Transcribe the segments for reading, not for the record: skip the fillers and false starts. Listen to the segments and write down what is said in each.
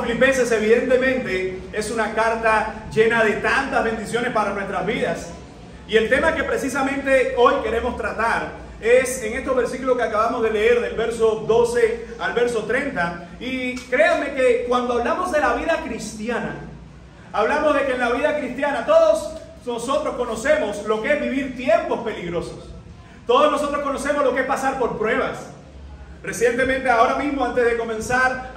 Filipenses evidentemente es una carta llena de tantas bendiciones para nuestras vidas. Y el tema que precisamente hoy queremos tratar es en estos versículos que acabamos de leer, del verso 12 al verso 30. Y créanme que cuando hablamos de la vida cristiana, hablamos de que en la vida cristiana todos nosotros conocemos lo que es vivir tiempos peligrosos. Todos nosotros conocemos lo que es pasar por pruebas. Recientemente, ahora mismo, antes de comenzar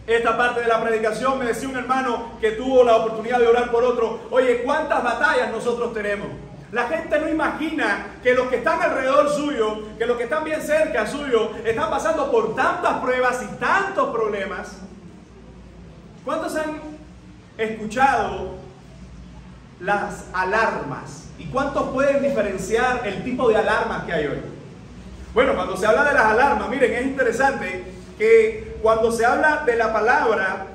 esta parte de la predicación, me decía un hermano que tuvo la oportunidad de orar por otro: oye, ¿cuántas batallas nosotros tenemos? La gente no imagina que los que están alrededor suyo, que los que están bien cerca suyo, están pasando por tantas pruebas y tantos problemas. ¿Cuántos han escuchado las alarmas? ¿Y cuántos pueden diferenciar el tipo de alarmas que hay hoy? Bueno, cuando se habla de las alarmas, miren, es interesante que cuando se habla de la palabra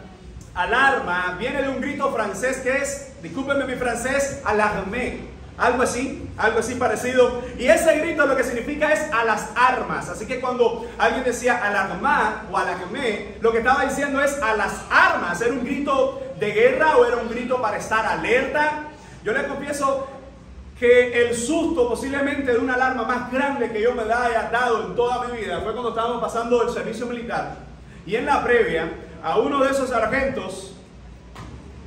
alarma, viene de un grito francés que es, discúlpenme mi francés, alarmé, algo así parecido. Y ese grito lo que significa es a las armas. Así que cuando alguien decía alarmá o alarmé, lo que estaba diciendo es a las armas. ¿Era un grito de guerra o era un grito para estar alerta? Yo les confieso que el susto posiblemente de una alarma más grande que yo me haya dado en toda mi vida fue cuando estábamos pasando el servicio militar. Y en la previa, a uno de esos sargentos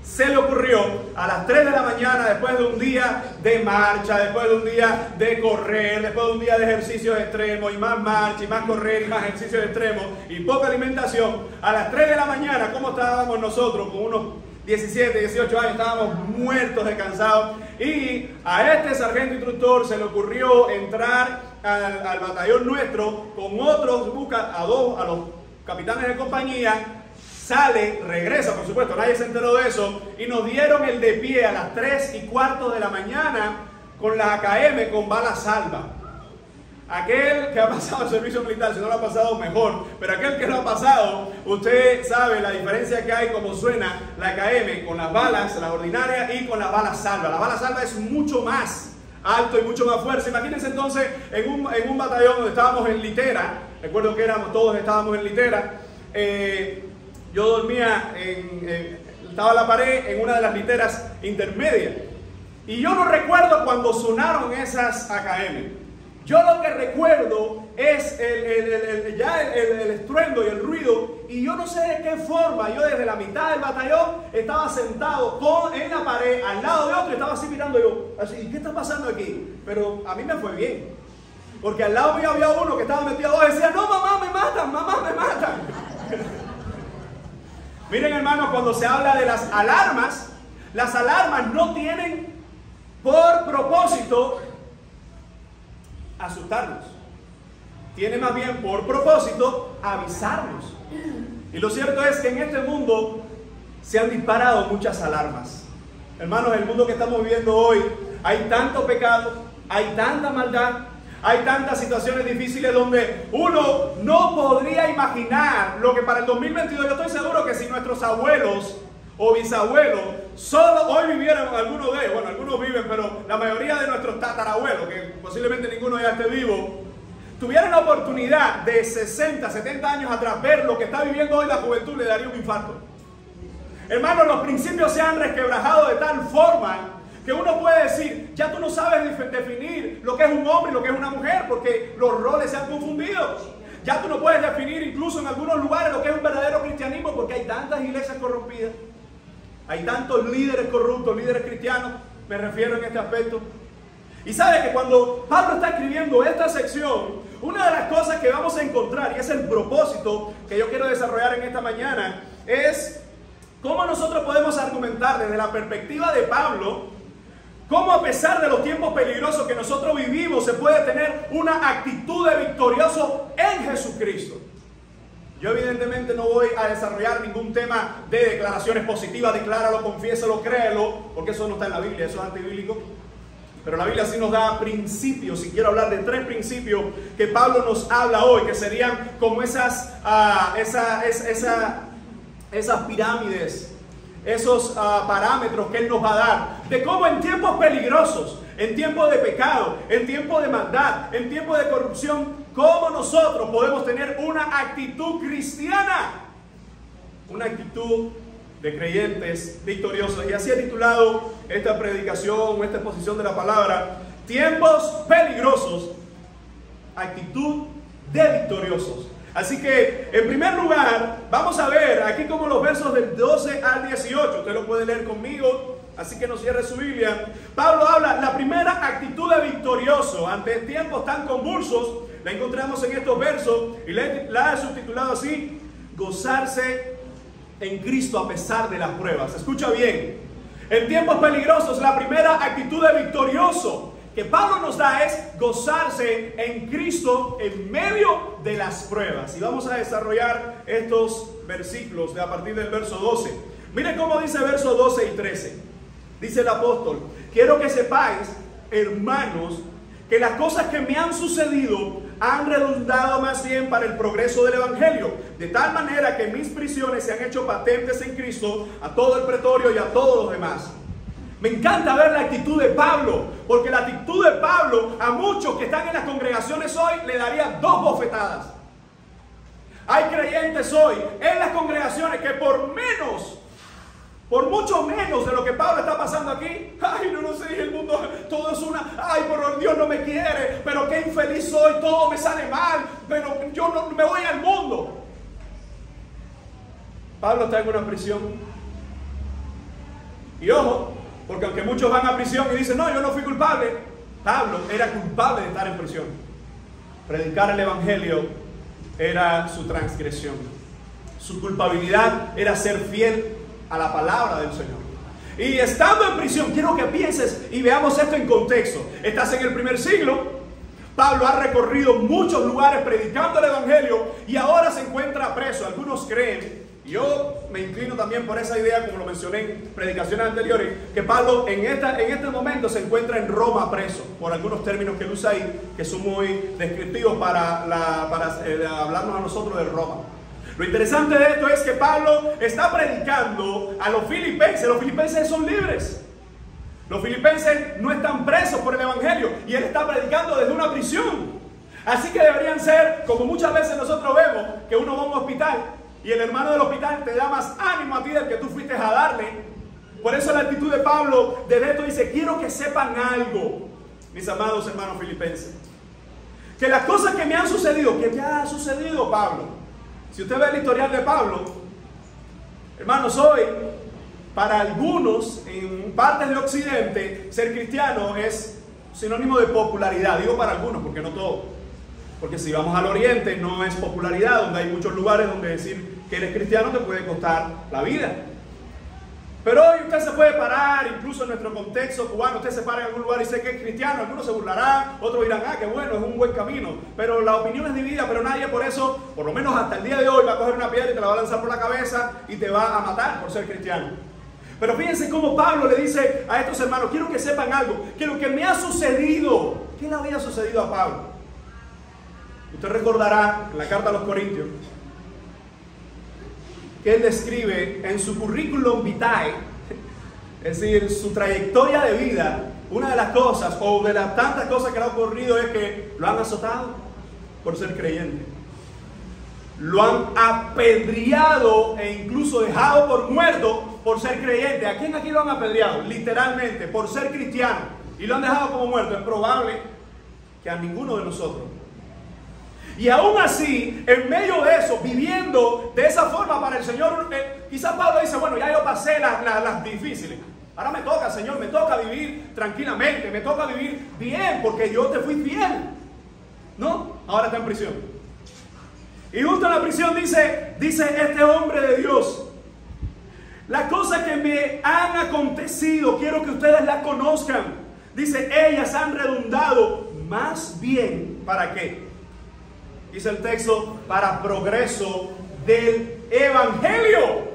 se le ocurrió a las 3 de la mañana, después de un día de marcha, después de un día de correr, después de un día de ejercicios extremos, y más marcha, y más correr, y más ejercicios extremos, y poca alimentación, a las 3 de la mañana, ¿cómo estábamos nosotros? Con unos 17, 18 años, estábamos muertos de cansados, y a este sargento instructor se le ocurrió entrar al batallón nuestro con otros, busca a los capitanes de compañía, sale, regresa, por supuesto, nadie se enteró de eso, y nos dieron el de pie a las 3:15 de la mañana con la AKM con bala salva. Aquel que ha pasado el servicio militar, si no lo ha pasado mejor, pero aquel que lo ha pasado, usted sabe la diferencia que hay, como suena la AKM con las balas, las ordinarias, y con las balas salva. La bala salva es mucho más alto y mucho más fuerte. Imagínense entonces en un batallón donde estábamos en litera, recuerdo que todos estábamos en litera, yo dormía, estaba la pared en una de las literas intermedias, y yo no recuerdo cuando sonaron esas AKM. Yo lo que recuerdo es el estruendo y el ruido, y yo no sé de qué forma, yo desde la mitad del batallón estaba sentado en la pared, al lado de otro, y estaba así mirando yo, así, ¿qué está pasando aquí? Pero a mí me fue bien, porque al lado mío había uno que estaba metido abajo y decía, no, mamá, me matan, mamá, me matan. Miren, hermanos, cuando se habla de las alarmas no tienen por propósito asustarnos. Tiene más bien por propósito avisarnos. Y lo cierto es que en este mundo se han disparado muchas alarmas. Hermanos, en el mundo que estamos viviendo hoy hay tanto pecado, hay tanta maldad, hay tantas situaciones difíciles donde uno no podría imaginar lo que para el 2022, yo estoy seguro que si nuestros abuelos o bisabuelos solo hoy vivieran, algunos de ellos, bueno, algunos viven, pero la mayoría de nuestros tatarabuelos, que posiblemente ninguno ya esté vivo, tuvieran la oportunidad de 60, 70 años atrás ver lo que está viviendo hoy la juventud, le daría un infarto. Hermanos, los principios se han resquebrajado de tal forma que uno puede decir, ya tú no sabes definir lo que es un hombre y lo que es una mujer, porque los roles se han confundido. Ya tú no puedes definir incluso en algunos lugares lo que es un verdadero cristianismo, porque hay tantas iglesias corrompidas, hay tantos líderes corruptos, líderes cristianos, me refiero en este aspecto. Y sabe que cuando Pablo está escribiendo esta sección, una de las cosas que vamos a encontrar, y es el propósito que yo quiero desarrollar en esta mañana, es cómo nosotros podemos argumentar desde la perspectiva de Pablo, cómo a pesar de los tiempos peligrosos que nosotros vivimos, se puede tener una actitud de victorioso en Jesucristo. Yo evidentemente no voy a desarrollar ningún tema de declaraciones positivas, decláralo, confiésalo, créelo, porque eso no está en la Biblia, eso es antibíblico. Pero la Biblia sí nos da principios, y quiero hablar de 3 principios que Pablo nos habla hoy, que serían como esas pirámides, esos parámetros que Él nos va a dar, de cómo en tiempos peligrosos, en tiempos de pecado, en tiempos de maldad, en tiempos de corrupción, cómo nosotros podemos tener una actitud cristiana. una actitud de creyentes victoriosos. Y así he titulado esta predicación, esta exposición de la palabra: tiempos peligrosos, actitud de victoriosos. Así que, en primer lugar, vamos a ver aquí como los versos del 12 al 18. Usted lo puede leer conmigo, así que no cierre su Biblia. Pablo habla, la primera actitud de victorioso ante tiempos tan convulsos, la encontramos en estos versos y la he subtitulado así: gozarse en Cristo a pesar de las pruebas. Escucha bien, en tiempos peligrosos, la primera actitud de victorioso que Pablo nos da es gozarse en Cristo en medio de las pruebas. Y vamos a desarrollar estos versículos a partir del verso 12. Miren cómo dice versos 12 y 13. Dice el apóstol: quiero que sepáis, hermanos, que las cosas que me han sucedido han redundado más bien para el progreso del evangelio, de tal manera que mis prisiones se han hecho patentes en Cristo a todo el pretorio y a todos los demás. Me encanta ver la actitud de Pablo, porque la actitud de Pablo a muchos que están en las congregaciones hoy le daría 2 bofetadas. Hay creyentes hoy en las congregaciones que por mucho menos de lo que Pablo está pasando aquí, ay, no sé, el mundo, todo es una, ay, pero Dios no me quiere, pero qué infeliz soy, todo me sale mal, pero yo no me voy al mundo. Pablo está en una prisión. Y ojo, porque aunque muchos van a prisión y dicen, no, yo no fui culpable, Pablo era culpable de estar en prisión. Predicar el evangelio era su transgresión. Su culpabilidad era ser fiel a la palabra del Señor. Y estando en prisión, quiero que pienses y veamos esto en contexto. Estás en el primer siglo. Pablo ha recorrido muchos lugares predicando el evangelio y ahora se encuentra preso. Algunos creen, y yo me inclino también por esa idea, como lo mencioné en predicaciones anteriores, que Pablo en este momento se encuentra en Roma preso, por algunos términos que él usa ahí, que son muy descriptivos para hablarnos a nosotros de Roma. Lo interesante de esto es que Pablo está predicando a los filipenses. Los filipenses son libres. Los filipenses no están presos por el evangelio y él está predicando desde una prisión. Así que deberían ser, como muchas veces nosotros vemos, que uno va a un hospital y el hermano del hospital te da más ánimo a ti del que tú fuiste a darle. Por eso la actitud de Pablo desde esto dice: quiero que sepan algo, mis amados hermanos filipenses, que las cosas que me han sucedido, que ya ha sucedido, Pablo. Si usted ve el historial de Pablo, hermanos, hoy para algunos en partes de Occidente ser cristiano es sinónimo de popularidad. Digo para algunos porque no todos, porque si vamos al Oriente no es popularidad, donde hay muchos lugares donde decir que eres cristiano te puede costar la vida. Pero hoy usted se puede parar, incluso en nuestro contexto cubano, usted se para en algún lugar y dice que es cristiano, algunos se burlarán, otros dirán, ah, qué bueno, es un buen camino, pero la opinión es dividida, pero nadie por eso, por lo menos hasta el día de hoy, va a coger una piedra y te la va a lanzar por la cabeza y te va a matar por ser cristiano. Pero fíjense cómo Pablo le dice a estos hermanos: quiero que sepan algo, que lo que me ha sucedido, ¿qué le había sucedido a Pablo? Usted recordará en la carta a los Corintios que él describe en su currículum vitae, es decir, su trayectoria de vida, una de las cosas, o de las tantas cosas que le ha ocurrido, es que lo han azotado por ser creyente, lo han apedreado e incluso dejado por muerto por ser creyente. ¿A quién aquí lo han apedreado? Literalmente, por ser cristiano, y lo han dejado como muerto. Es probable que a ninguno de nosotros. Y aún así, en medio de eso, viviendo de esa forma para el Señor, quizás Pablo dice: bueno, ya yo pasé las difíciles, ahora me toca, Señor, me toca vivir tranquilamente, me toca vivir bien, porque yo te fui fiel. No, ahora está en prisión. Y justo en la prisión dice este hombre de Dios: las cosas que me han acontecido, quiero que ustedes las conozcan. Dice, ellas han redundado más bien, ¿para qué? Dice el texto: para progreso del evangelio.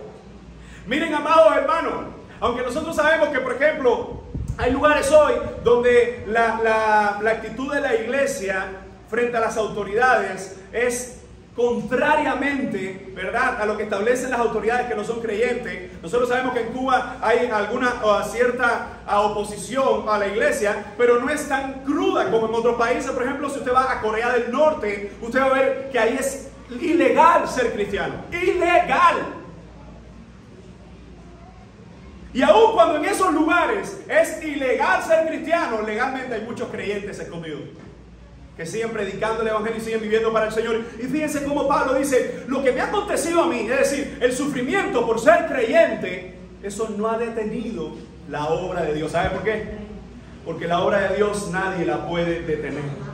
Miren, amados hermanos, aunque nosotros sabemos que, por ejemplo, hay lugares hoy donde la actitud de la iglesia frente a las autoridades es contrariamente, ¿verdad?, a lo que establecen las autoridades que no son creyentes. Nosotros sabemos que en Cuba hay alguna cierta oposición a la iglesia, pero no es tan cruda como en otros países. Por ejemplo, si usted va a Corea del Norte, usted va a ver que ahí es ilegal ser cristiano. ¡Ilegal! Y aun cuando en esos lugares es ilegal ser cristiano, legalmente hay muchos creyentes escondidos que siguen predicando el evangelio y siguen viviendo para el Señor. Y fíjense cómo Pablo dice: lo que me ha acontecido a mí, es decir, el sufrimiento por ser creyente, eso no ha detenido la obra de Dios. ¿Sabe por qué? Porque la obra de Dios nadie la puede detener.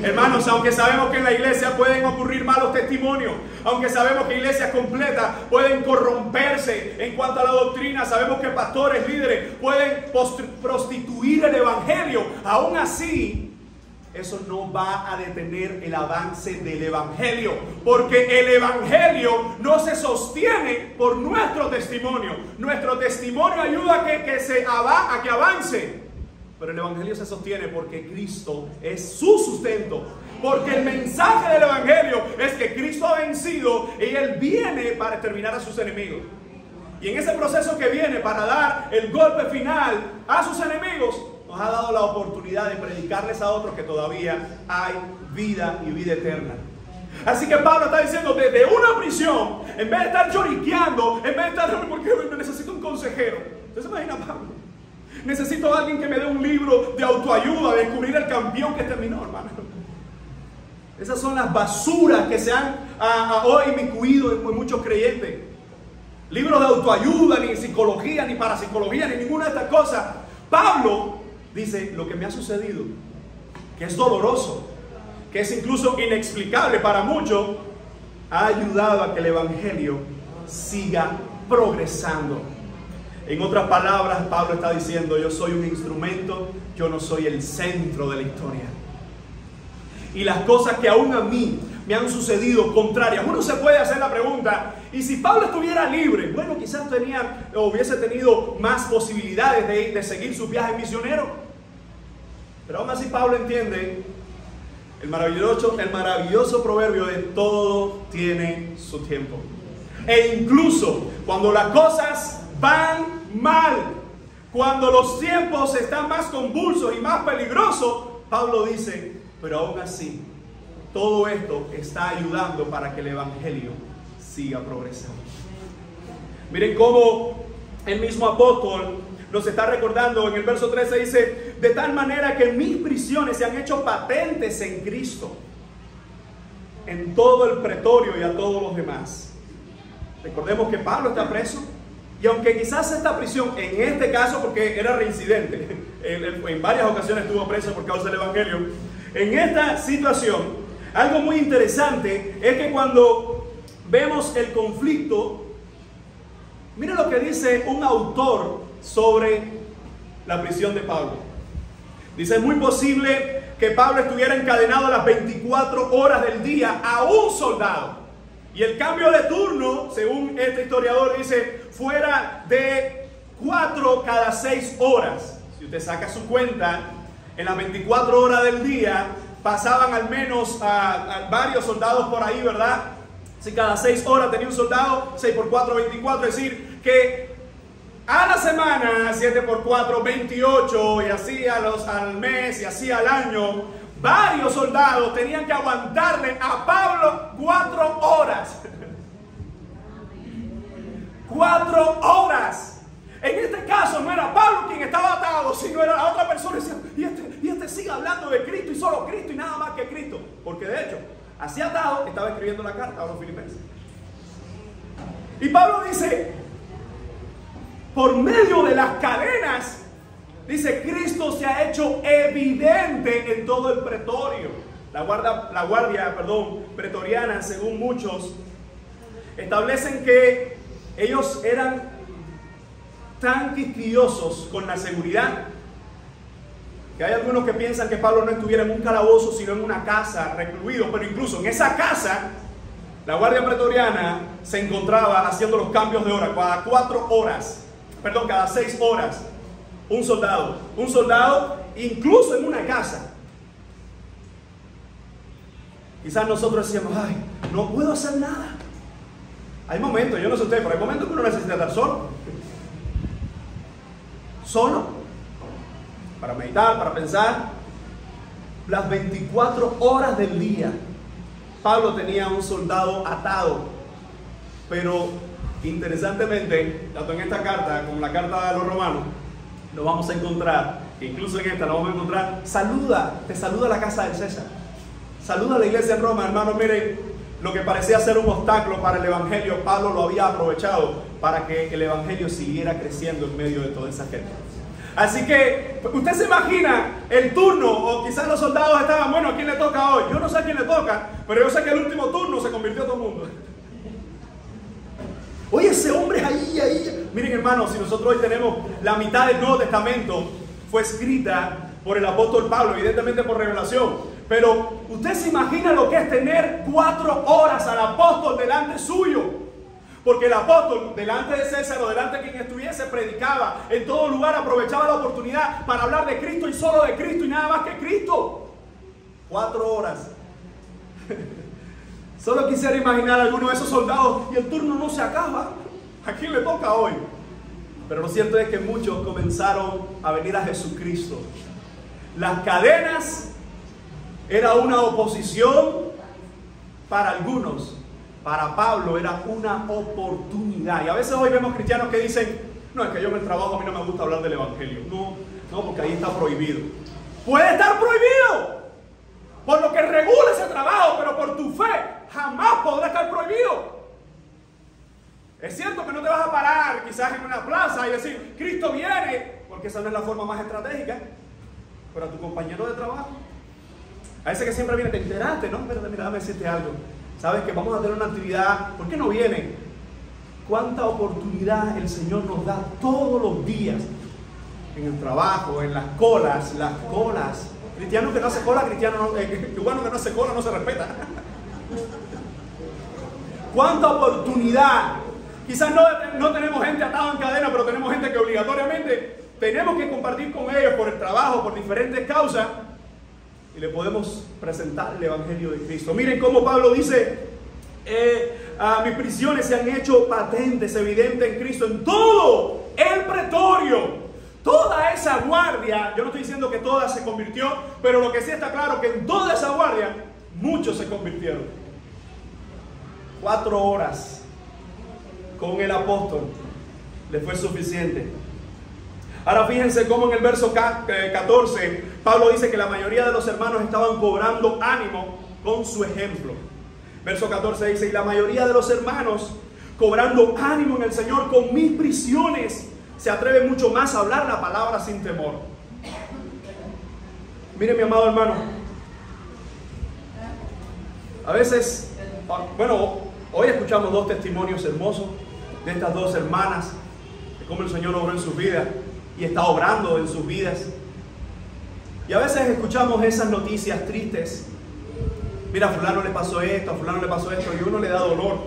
Hermanos, aunque sabemos que en la iglesia pueden ocurrir malos testimonios, aunque sabemos que iglesias completas pueden corromperse en cuanto a la doctrina, sabemos que pastores, líderes pueden prostituir el evangelio, aún así, eso no va a detener el avance del evangelio, porque el evangelio no se sostiene por nuestro testimonio. Nuestro testimonio ayuda a que avance. Pero el evangelio se sostiene porque Cristo es su sustento. Porque el mensaje del evangelio es que Cristo ha vencido y Él viene para exterminar a sus enemigos. Y en ese proceso que viene para dar el golpe final a sus enemigos, nos ha dado la oportunidad de predicarles a otros que todavía hay vida y vida eterna. Así que Pablo está diciendo, desde una prisión, en vez de estar lloriqueando, en vez de estar, porque necesito un consejero. ¿Usted se imagina, Pablo? Necesito a alguien que me dé un libro de autoayuda, de descubrir el campeón que terminó, hermano. Esas son las basuras que se han hoy inmiscuido en muchos creyentes. Libros de autoayuda, ni psicología, ni parapsicología, ni ninguna de estas cosas. Pablo dice, lo que me ha sucedido, que es doloroso, que es incluso inexplicable para muchos, ha ayudado a que el evangelio siga progresando. En otras palabras, Pablo está diciendo, yo soy un instrumento, yo no soy el centro de la historia. Y las cosas que aún a mí me han sucedido contrarias, uno se puede hacer la pregunta, y si Pablo estuviera libre, bueno, quizás hubiese tenido más posibilidades de seguir su viaje misionero. Pero aún así Pablo entiende el maravilloso proverbio de todo tiene su tiempo. E incluso cuando las cosas van mal, cuando los tiempos están más convulsos y más peligrosos, Pablo dice, pero aún así, todo esto está ayudando para que el evangelio siga progresando. Miren cómo el mismo apóstol nos está recordando en el verso 13, dice, de tal manera que mis prisiones se han hecho patentes en Cristo, en todo el pretorio y a todos los demás. Recordemos que Pablo está preso. Y aunque quizás esta prisión, en este caso porque era reincidente, en varias ocasiones estuvo preso por causa del evangelio, en esta situación, algo muy interesante es que cuando vemos el conflicto, miren lo que dice un autor sobre la prisión de Pablo. Dice, es muy posible que Pablo estuviera encadenado las 24 horas del día a un soldado. Y el cambio de turno, según este historiador, dice, fuera de 4 cada 6 horas. Si usted saca su cuenta, en las 24 horas del día pasaban al menos a varios soldados por ahí, ¿verdad? Si cada 6 horas tenía un soldado, 6 por 4, 24, es decir, que a la semana, 7 por 4, 28, y así al mes, y así al año, varios soldados tenían que aguantarle a Pablo 4 horas. 4 horas. En este caso no era Pablo quien estaba atado, sino era la otra persona. Y este sigue hablando de Cristo y solo Cristo y nada más que Cristo. Porque de hecho, así atado, estaba escribiendo la carta a los filipenses. Y Pablo dice, por medio de las cadenas, dice, Cristo se ha hecho evidente en todo el pretorio. La guardia pretoriana, según muchos, establecen que ellos eran tan quisquillosos con la seguridad que hay algunos que piensan que Pablo no estuviera en un calabozo, sino en una casa recluido. Pero incluso en esa casa, la guardia pretoriana se encontraba haciendo los cambios de hora cada 4 horas, cada 6 horas. Un soldado incluso en una casa. Quizás nosotros decíamos, ay, no puedo hacer nada. Hay momentos, yo no sé ustedes, pero hay momentos que uno necesita estar solo, para meditar, para pensar. Las 24 horas del día, Pablo tenía un soldado atado, pero Interesantemente, tanto en esta carta como en la carta de los romanos, lo vamos a encontrar, incluso en esta lo vamos a encontrar, te saluda la casa del César, saluda a la iglesia en Roma. Hermanos, miren, lo que parecía ser un obstáculo para el evangelio, Pablo lo había aprovechado para que el evangelio siguiera creciendo en medio de toda esa gente. Así que, usted se imagina el turno, o quizás los soldados estaban, bueno, ¿a quién le toca hoy? Yo no sé a quién le toca, pero yo sé que el último turno se convirtió todo el mundo. Oye, ese hombre es ahí. Miren, hermanos, si nosotros hoy tenemos la mitad del Nuevo Testamento, fue escrita por el apóstol Pablo, evidentemente por revelación. Pero usted se imagina lo que es tener 4 horas al apóstol delante suyo. Porque el apóstol, delante de César o delante de quien estuviese, predicaba en todo lugar, aprovechaba la oportunidad para hablar de Cristo y solo de Cristo y nada más que Cristo. 4 horas. Solo quisiera imaginar a alguno de esos soldados y el turno no se acaba. ¿A quién le toca hoy? Pero lo cierto es que muchos comenzaron a venir a Jesucristo. Las cadenas era una oposición para algunos. Para Pablo era una oportunidad. Y a veces hoy vemos cristianos que dicen, no, es que yo en el trabajo a mí no me gusta hablar del evangelio. No, porque ahí está prohibido. Puede estar prohibido por lo que regula ese trabajo, pero por tu fe jamás podrá estar prohibido. Es cierto que no te vas a parar quizás en una plaza y decir, Cristo viene, porque esa no es la forma más estratégica. Pero a tu compañero de trabajo, a ese que siempre viene, te enteraste, ¿no? Pero mira, déjame decirte algo. ¿Sabes que vamos a tener una actividad? ¿Por qué no viene? ¿Cuánta oportunidad el Señor nos da todos los días? En el trabajo, en las colas. Cristiano que no hace cola, cubano que no hace cola no se respeta. ¿Cuánta oportunidad? Quizás no tenemos gente atada en cadena, pero tenemos gente que obligatoriamente tenemos que compartir con ellos por el trabajo, por diferentes causas. Y le podemos presentar el evangelio de Cristo. Miren cómo Pablo dice, mis prisiones se han hecho patentes, evidentes en Cristo, en todo el pretorio. Toda esa guardia, yo no estoy diciendo que toda se convirtió, pero lo que sí está claro que en toda esa guardia, muchos se convirtieron. 4 horas con el apóstol le fue suficiente. Ahora fíjense cómo en el verso 14 Pablo dice que la mayoría de los hermanos estaban cobrando ánimo con su ejemplo. Verso 14 dice, y la mayoría de los hermanos cobrando ánimo en el Señor con mis prisiones se atreven mucho más a hablar la palabra sin temor. Mire, mi amado hermano, a veces, bueno, hoy escuchamos 2 testimonios hermosos de estas 2 hermanas, de cómo el Señor obró en sus vidas y está obrando en sus vidas. Y a veces escuchamos esas noticias tristes. Mira, a fulano le pasó esto, a fulano le pasó esto, y uno le da dolor.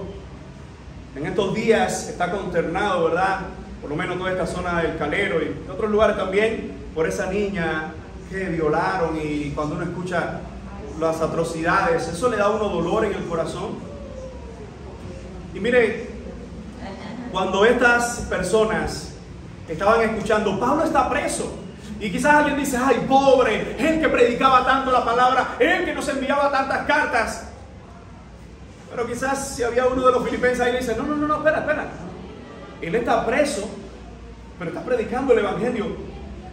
En estos días está consternado, ¿verdad? Por lo menos toda esta zona del Calero y en otros lugares también, por esa niña que violaron, y cuando uno escucha las atrocidades, eso le da a uno dolor en el corazón. Y mire, cuando estas personas estaban escuchando, Pablo está preso, y quizás alguien dice, ay, pobre, él que predicaba tanto la palabra, él que nos enviaba tantas cartas. Pero quizás si había uno de los filipenses ahí, le dice, no, espera. Él está preso, pero está predicando el evangelio.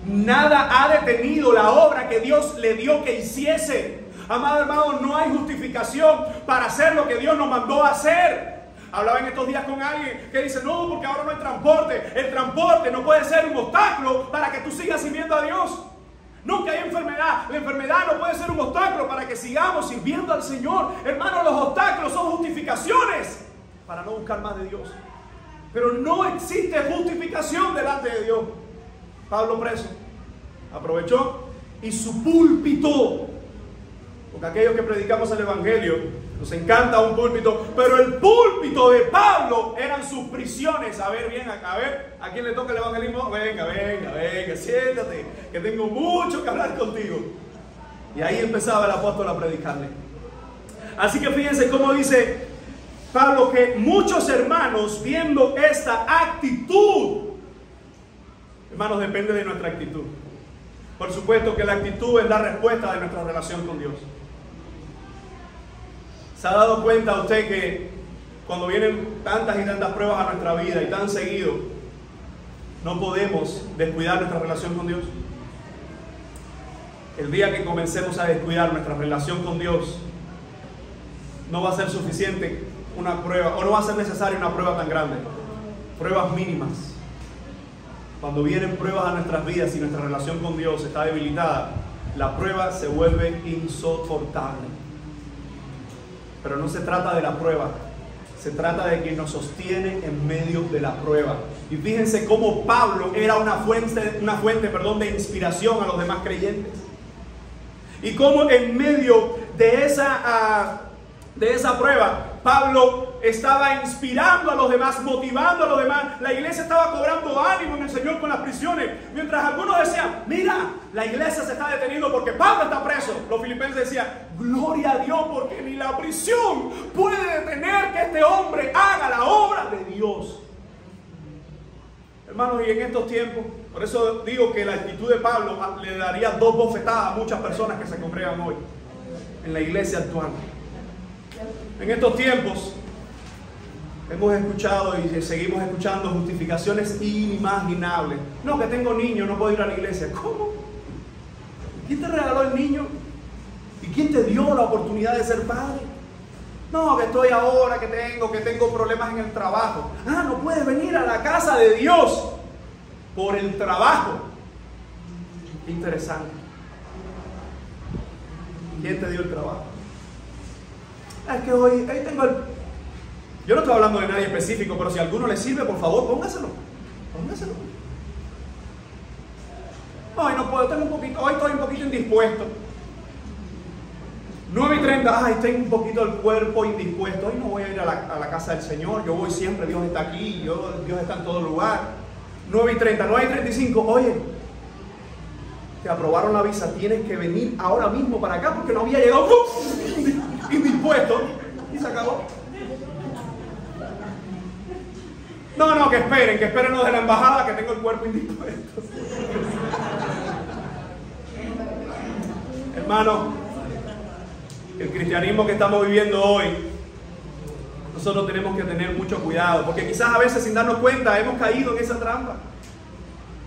Nada ha detenido la obra que Dios le dio que hiciese. Amado hermano, no hay justificación para hacer lo que Dios nos mandó a hacer. Hablaba en estos días con alguien que dice, no, porque ahora no hay transporte. El transporte no puede ser un obstáculo para que tú sigas sirviendo a Dios. Nunca hay enfermedad. La enfermedad no puede ser un obstáculo para que sigamos sirviendo al Señor. Hermano, los obstáculos son justificaciones para no buscar más de Dios. Pero no existe justificación delante de Dios. Pablo preso aprovechó y su púlpito, porque aquellos que predicamos el evangelio nos encanta un púlpito, pero el púlpito de Pablo eran sus prisiones. A ver, ¿a quién le toca el evangelismo? Venga, siéntate, que tengo mucho que hablar contigo. Y ahí empezaba el apóstol a predicarle. Así que fíjense cómo dice Pablo que muchos hermanos, viendo esta actitud, hermanos, depende de nuestra actitud. Por supuesto que la actitud es la respuesta de nuestra relación con Dios. ¿Se ha dado cuenta usted que cuando vienen tantas y tantas pruebas a nuestra vida y tan seguido, no podemos descuidar nuestra relación con Dios. El día que comencemos a descuidar nuestra relación con Dios, no va a ser suficiente una prueba, o no va a ser necesaria una prueba tan grande. Pruebas mínimas. Cuando vienen pruebas a nuestras vidas y nuestra relación con Dios está debilitada, la prueba se vuelve insoportable. Pero no se trata de la prueba, se trata de quien nos sostiene en medio de la prueba. Y fíjense cómo Pablo era una fuente de inspiración a los demás creyentes. Y cómo en medio de esa prueba, Pablo estaba inspirando a los demás, motivando a los demás. La iglesia estaba cobrando ánimo en el Señor con las prisiones. Mientras algunos decían, mira, la iglesia se está deteniendo porque Pablo está preso. Los filipenses decían, gloria a Dios, porque ni la prisión puede detener que este hombre haga la obra de Dios. Hermanos, y en estos tiempos, por eso digo que la actitud de Pablo le daría 2 bofetadas a muchas personas que se congregan hoy en la iglesia actual. En estos tiempos hemos escuchado y seguimos escuchando justificaciones inimaginables. No, que tengo niños, no puedo ir a la iglesia. ¿Cómo? ¿Quién te regaló el niño? ¿Y quién te dio la oportunidad de ser padre? No, que estoy ahora, que tengo problemas en el trabajo. Ah, no puedes venir a la casa de Dios por el trabajo. Qué interesante. ¿Quién te dio el trabajo? Es que hoy tengo el... Yo no estoy hablando de nadie específico, pero si a alguno le sirve, por favor, póngaselo. Hoy no puedo, hoy estoy un poquito indispuesto. 9:30, ay, tengo un poquito el cuerpo indispuesto. Hoy no voy a ir a la casa del Señor. Yo voy siempre, Dios está aquí, Dios está en todo lugar. 9:30, 9:35, oye, te aprobaron la visa, tienes que venir ahora mismo para acá porque no había llegado. Indispuesto, y se acabó. No, que esperen los de la embajada, que tengo el cuerpo indispuesto. Hermano, el cristianismo que estamos viviendo hoy, nosotros tenemos que tener mucho cuidado, porque quizás a veces sin darnos cuenta hemos caído en esa trampa.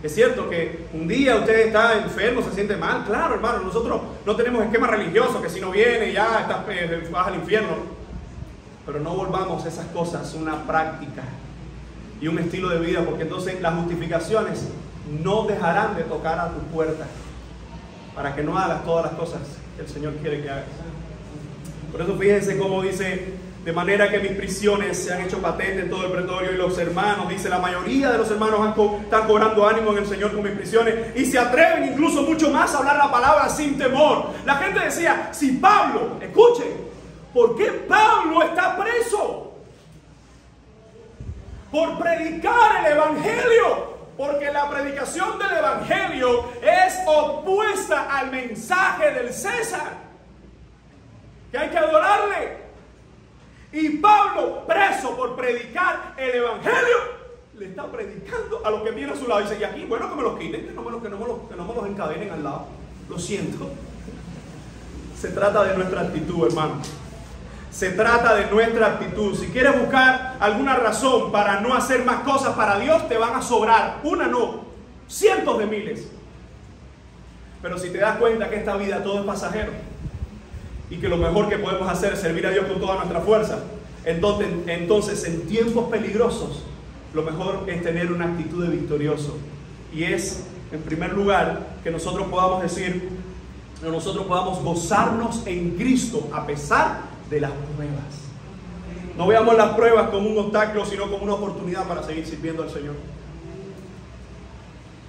Es cierto que un día usted está enfermo, se siente mal, claro, hermano, nosotros no tenemos esquema religioso que si no viene ya vas al infierno. Pero no volvamos esas cosas una práctica y un estilo de vida, porque entonces las justificaciones no dejarán de tocar a tu puerta para que no hagas todas las cosas que el Señor quiere que hagas. Por eso fíjense cómo dice, de manera que mis prisiones se han hecho patentes en todo el pretorio, y los hermanos, dice, la mayoría de los hermanos están cobrando ánimo en el Señor con mis prisiones y se atreven incluso mucho más a hablar la palabra sin temor. La gente decía, si Pablo, escuchen, ¿por qué Pablo está preso? Por predicar el evangelio, porque la predicación del evangelio es opuesta al mensaje del César, que hay que adorarle. Y Pablo, preso por predicar el evangelio, le está predicando a los que vienen a su lado. Dice, y aquí, bueno, que me los quiten, que no me los encadenen al lado. Lo siento. Se trata de nuestra actitud, hermano. Se trata de nuestra actitud. Si quieres buscar alguna razón para no hacer más cosas para Dios, te van a sobrar. Una no, cientos de miles. Pero si te das cuenta que esta vida todo es pasajero y que lo mejor que podemos hacer es servir a Dios con toda nuestra fuerza, entonces en tiempos peligrosos lo mejor es tener una actitud de victorioso. Y es, en primer lugar, que nosotros podamos decir, nosotros podamos gozarnos en Cristo a pesar de las pruebas. No veamos las pruebas como un obstáculo, sino como una oportunidad para seguir sirviendo al Señor.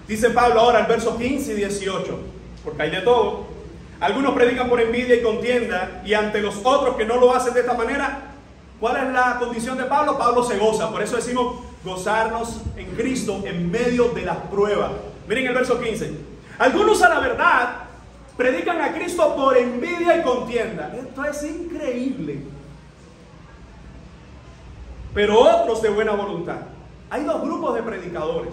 Dice Pablo ahora en versos 15 y 18, porque hay de todo. Algunos predican por envidia y contienda, y ante los otros que no lo hacen de esta manera, ¿cuál es la condición de Pablo? Pablo se goza. Por eso decimos gozarnos en Cristo en medio de las pruebas. Miren el verso 15. Algunos a la verdad predican a Cristo por envidia y contienda. Esto es increíble. Pero otros de buena voluntad. Hay dos grupos de predicadores.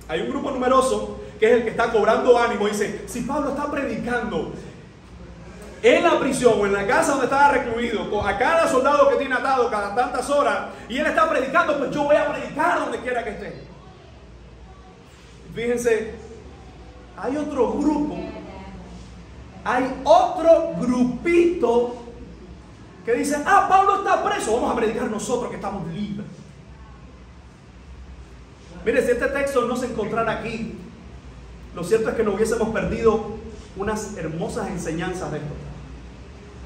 Hay un grupo numeroso que es el que está cobrando ánimo y dice, si Pablo está predicando en la prisión o en la casa donde estaba recluido, a cada soldado que tiene atado cada tantas horas, y él está predicando, pues yo voy a predicar donde quiera que esté. Fíjense, hay otro grupo, hay otro grupito que dicen, Pablo está preso, vamos a predicar nosotros que estamos libres. Mire, si este texto no se encontrara aquí, lo cierto es que nos hubiésemos perdido unas hermosas enseñanzas de esto.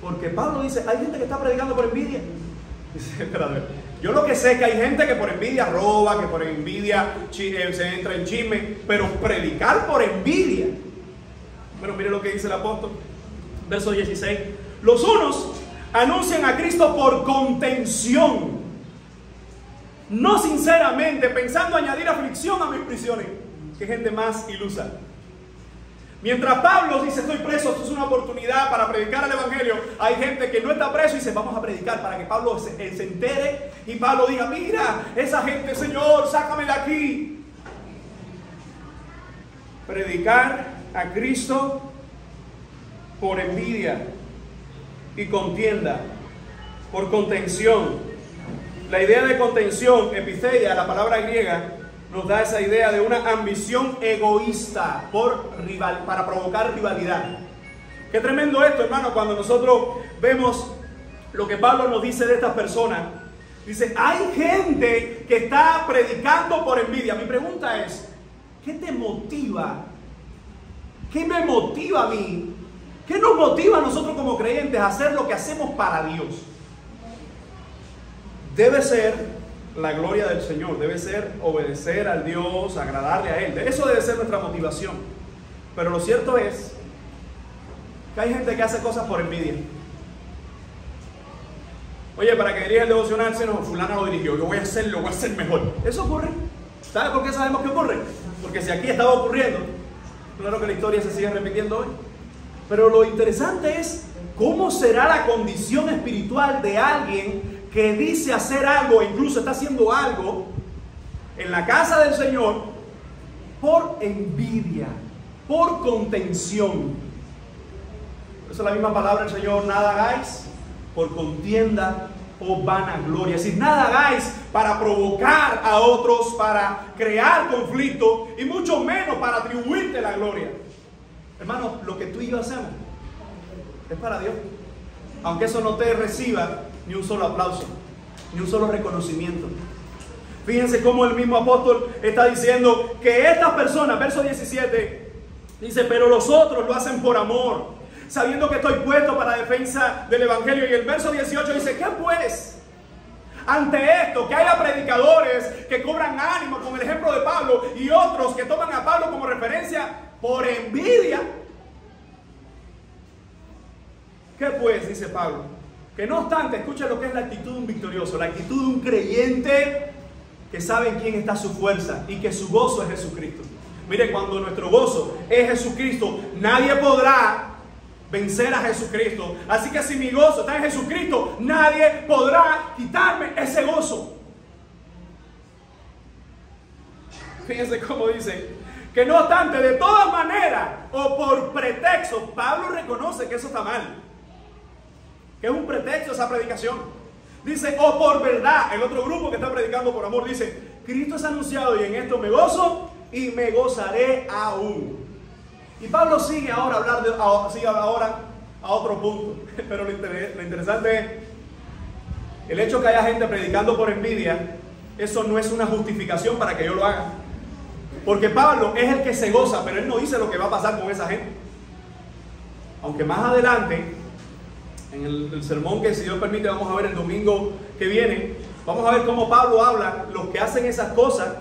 Porque Pablo dice, hay gente que está predicando por envidia. Dice, espérate, yo lo que sé es que hay gente que por envidia roba, que por envidia se entra en chisme, pero predicar por envidia. Bueno, mire lo que dice el apóstol, verso 16. Los unos anuncian a Cristo por contención, no sinceramente, pensando añadir aflicción a mis prisiones. Qué gente más ilusa. Mientras Pablo dice, estoy preso, esto es una oportunidad para predicar el evangelio, hay gente que no está preso y dice, vamos a predicar para que Pablo se entere y Pablo diga, mira, esa gente, Señor, sácame de aquí. Predicar a Cristo por envidia y contienda, por contención. La idea de contención, epitheia, la palabra griega, nos da esa idea de una ambición egoísta para provocar rivalidad. Qué tremendo esto, hermano, cuando nosotros vemos lo que Pablo nos dice de estas personas. Dice, hay gente que está predicando por envidia. Mi pregunta es, ¿qué te motiva? ¿Qué me motiva a mí? ¿Qué nos motiva a nosotros como creyentes a hacer lo que hacemos para Dios? Debe ser la gloria del Señor, debe ser obedecer al Dios, agradarle a Él. Eso debe ser nuestra motivación. Pero lo cierto es que hay gente que hace cosas por envidia. Oye, para que dirija el devocional, fulana lo dirigió, yo voy a hacerlo, voy a hacer mejor. Eso ocurre. ¿Sabe por qué sabemos que ocurre? Porque si aquí estaba ocurriendo, claro que la historia se sigue repitiendo hoy. Pero lo interesante es cómo será la condición espiritual de alguien que dice hacer algo, incluso está haciendo algo en la casa del Señor por envidia, por contención. Por eso la misma palabra del Señor, nada hagáis por contienda o vanagloria. Es decir, nada hagáis para provocar a otros, para crear conflicto y mucho menos para atribuirte la gloria. Hermano, lo que tú y yo hacemos es para Dios. Aunque eso no te reciba ni un solo aplauso, ni un solo reconocimiento. Fíjense cómo el mismo apóstol está diciendo que estas personas, verso 17, dice, pero los otros lo hacen por amor, sabiendo que estoy puesto para defensa del evangelio. Y el verso 18 dice, ¿qué pues? Ante esto, que haya predicadores que cobran ánimo con el ejemplo de Pablo y otros que toman a Pablo como referencia por envidia. ¿Qué pues? Dice Pablo. Que no obstante, escucha lo que es la actitud de un victorioso, la actitud de un creyente que sabe en quién está su fuerza y que su gozo es Jesucristo. Mire, cuando nuestro gozo es Jesucristo, nadie podrá vencer a Jesucristo. Así que si mi gozo está en Jesucristo, nadie podrá quitarme ese gozo. Fíjense cómo dice, que no obstante, de todas maneras o por pretexto, Pablo reconoce que eso está mal, que es un pretexto esa predicación. Dice, o por verdad, el otro grupo que está predicando por amor, dice, Cristo es anunciado y en esto me gozo y me gozaré aún. Y Pablo sigue ahora a otro punto. Pero lo interesante es, el hecho que haya gente predicando por envidia, eso no es una justificación para que yo lo haga. Porque Pablo es el que se goza, pero él no dice lo que va a pasar con esa gente. Aunque más adelante, en el sermón que, si Dios permite, vamos a ver el domingo que viene, vamos a ver cómo Pablo habla. Los que hacen esas cosas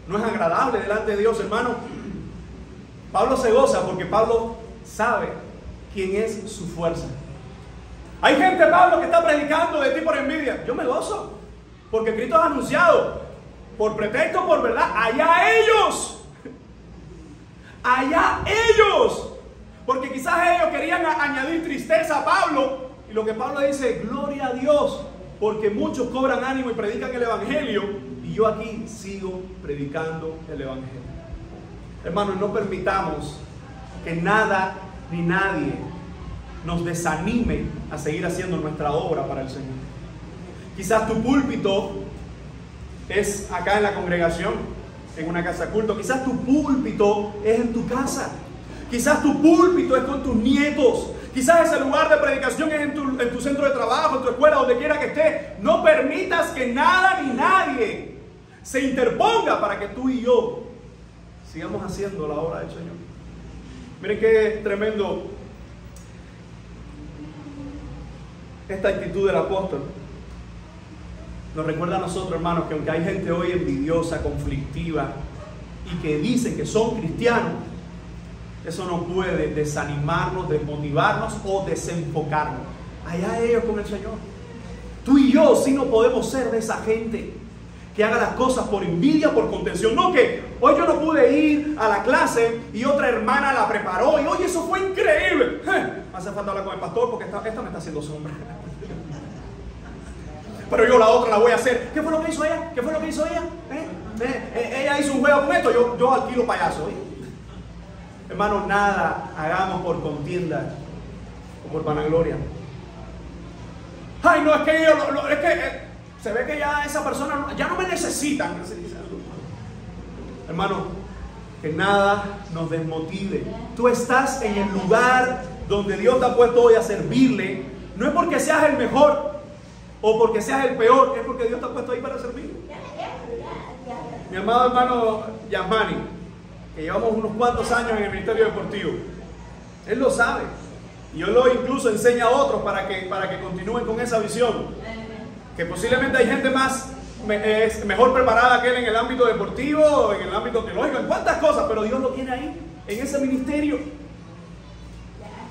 no es agradable delante de Dios, hermano. Pablo se goza porque Pablo sabe quién es su fuerza. Hay gente, Pablo, que está predicando de ti por envidia. Yo me gozo porque Cristo es anunciado. Por pretexto, por verdad, allá ellos. Allá ellos. Porque quizás ellos querían añadir tristeza a Pablo. Y lo que Pablo dice, gloria a Dios, porque muchos cobran ánimo y predican el evangelio. Y yo aquí sigo predicando el evangelio. Hermanos, no permitamos que nada ni nadie nos desanime a seguir haciendo nuestra obra para el Señor. Quizás tu púlpito es acá en la congregación, en una casa de culto. Quizás tu púlpito es en tu casa. Quizás tu púlpito es con tus nietos. Quizás ese lugar de predicación es en tu centro de trabajo, en tu escuela, donde quiera que estés. No permitas que nada ni nadie se interponga para que tú y yo sigamos haciendo la obra del Señor. Miren qué tremendo esta actitud del apóstol. Nos recuerda a nosotros, hermanos, que aunque hay gente hoy envidiosa, conflictiva y que dicen que son cristianos, eso no puede desanimarnos, desmotivarnos o desenfocarnos. Allá ellos con el Señor. Tú y yo sí no podemos ser de esa gente que haga las cosas por envidia, por contención. No, que hoy yo no pude ir a la clase y otra hermana la preparó y oye, eso fue increíble. Hace falta hablar con el pastor porque esta me está haciendo sombra. Pero yo la otra la voy a hacer. ¿Qué fue lo que hizo ella? ¿Qué fue lo que hizo ella? Ella hizo un juego con esto, yo alquilo payaso. Hermanos, nada hagamos por contienda o por vanagloria. Ay, no, es que se ve que ya esa persona ya no me necesitan. Hermano, que nada nos desmotive. Tú estás en el lugar donde Dios te ha puesto hoy a servirle. No es porque seas el mejor o porque seas el peor, es porque Dios te ha puesto ahí para servirle. Mi amado hermano Yasmani, que llevamos unos cuantos años en el ministerio deportivo, él lo sabe. Y yo lo incluso enseño a otros para que continúen con esa visión. Que posiblemente hay gente mejor preparada que él en el ámbito deportivo, en el ámbito teológico, en cuantas cosas, pero Dios lo tiene ahí, en ese ministerio.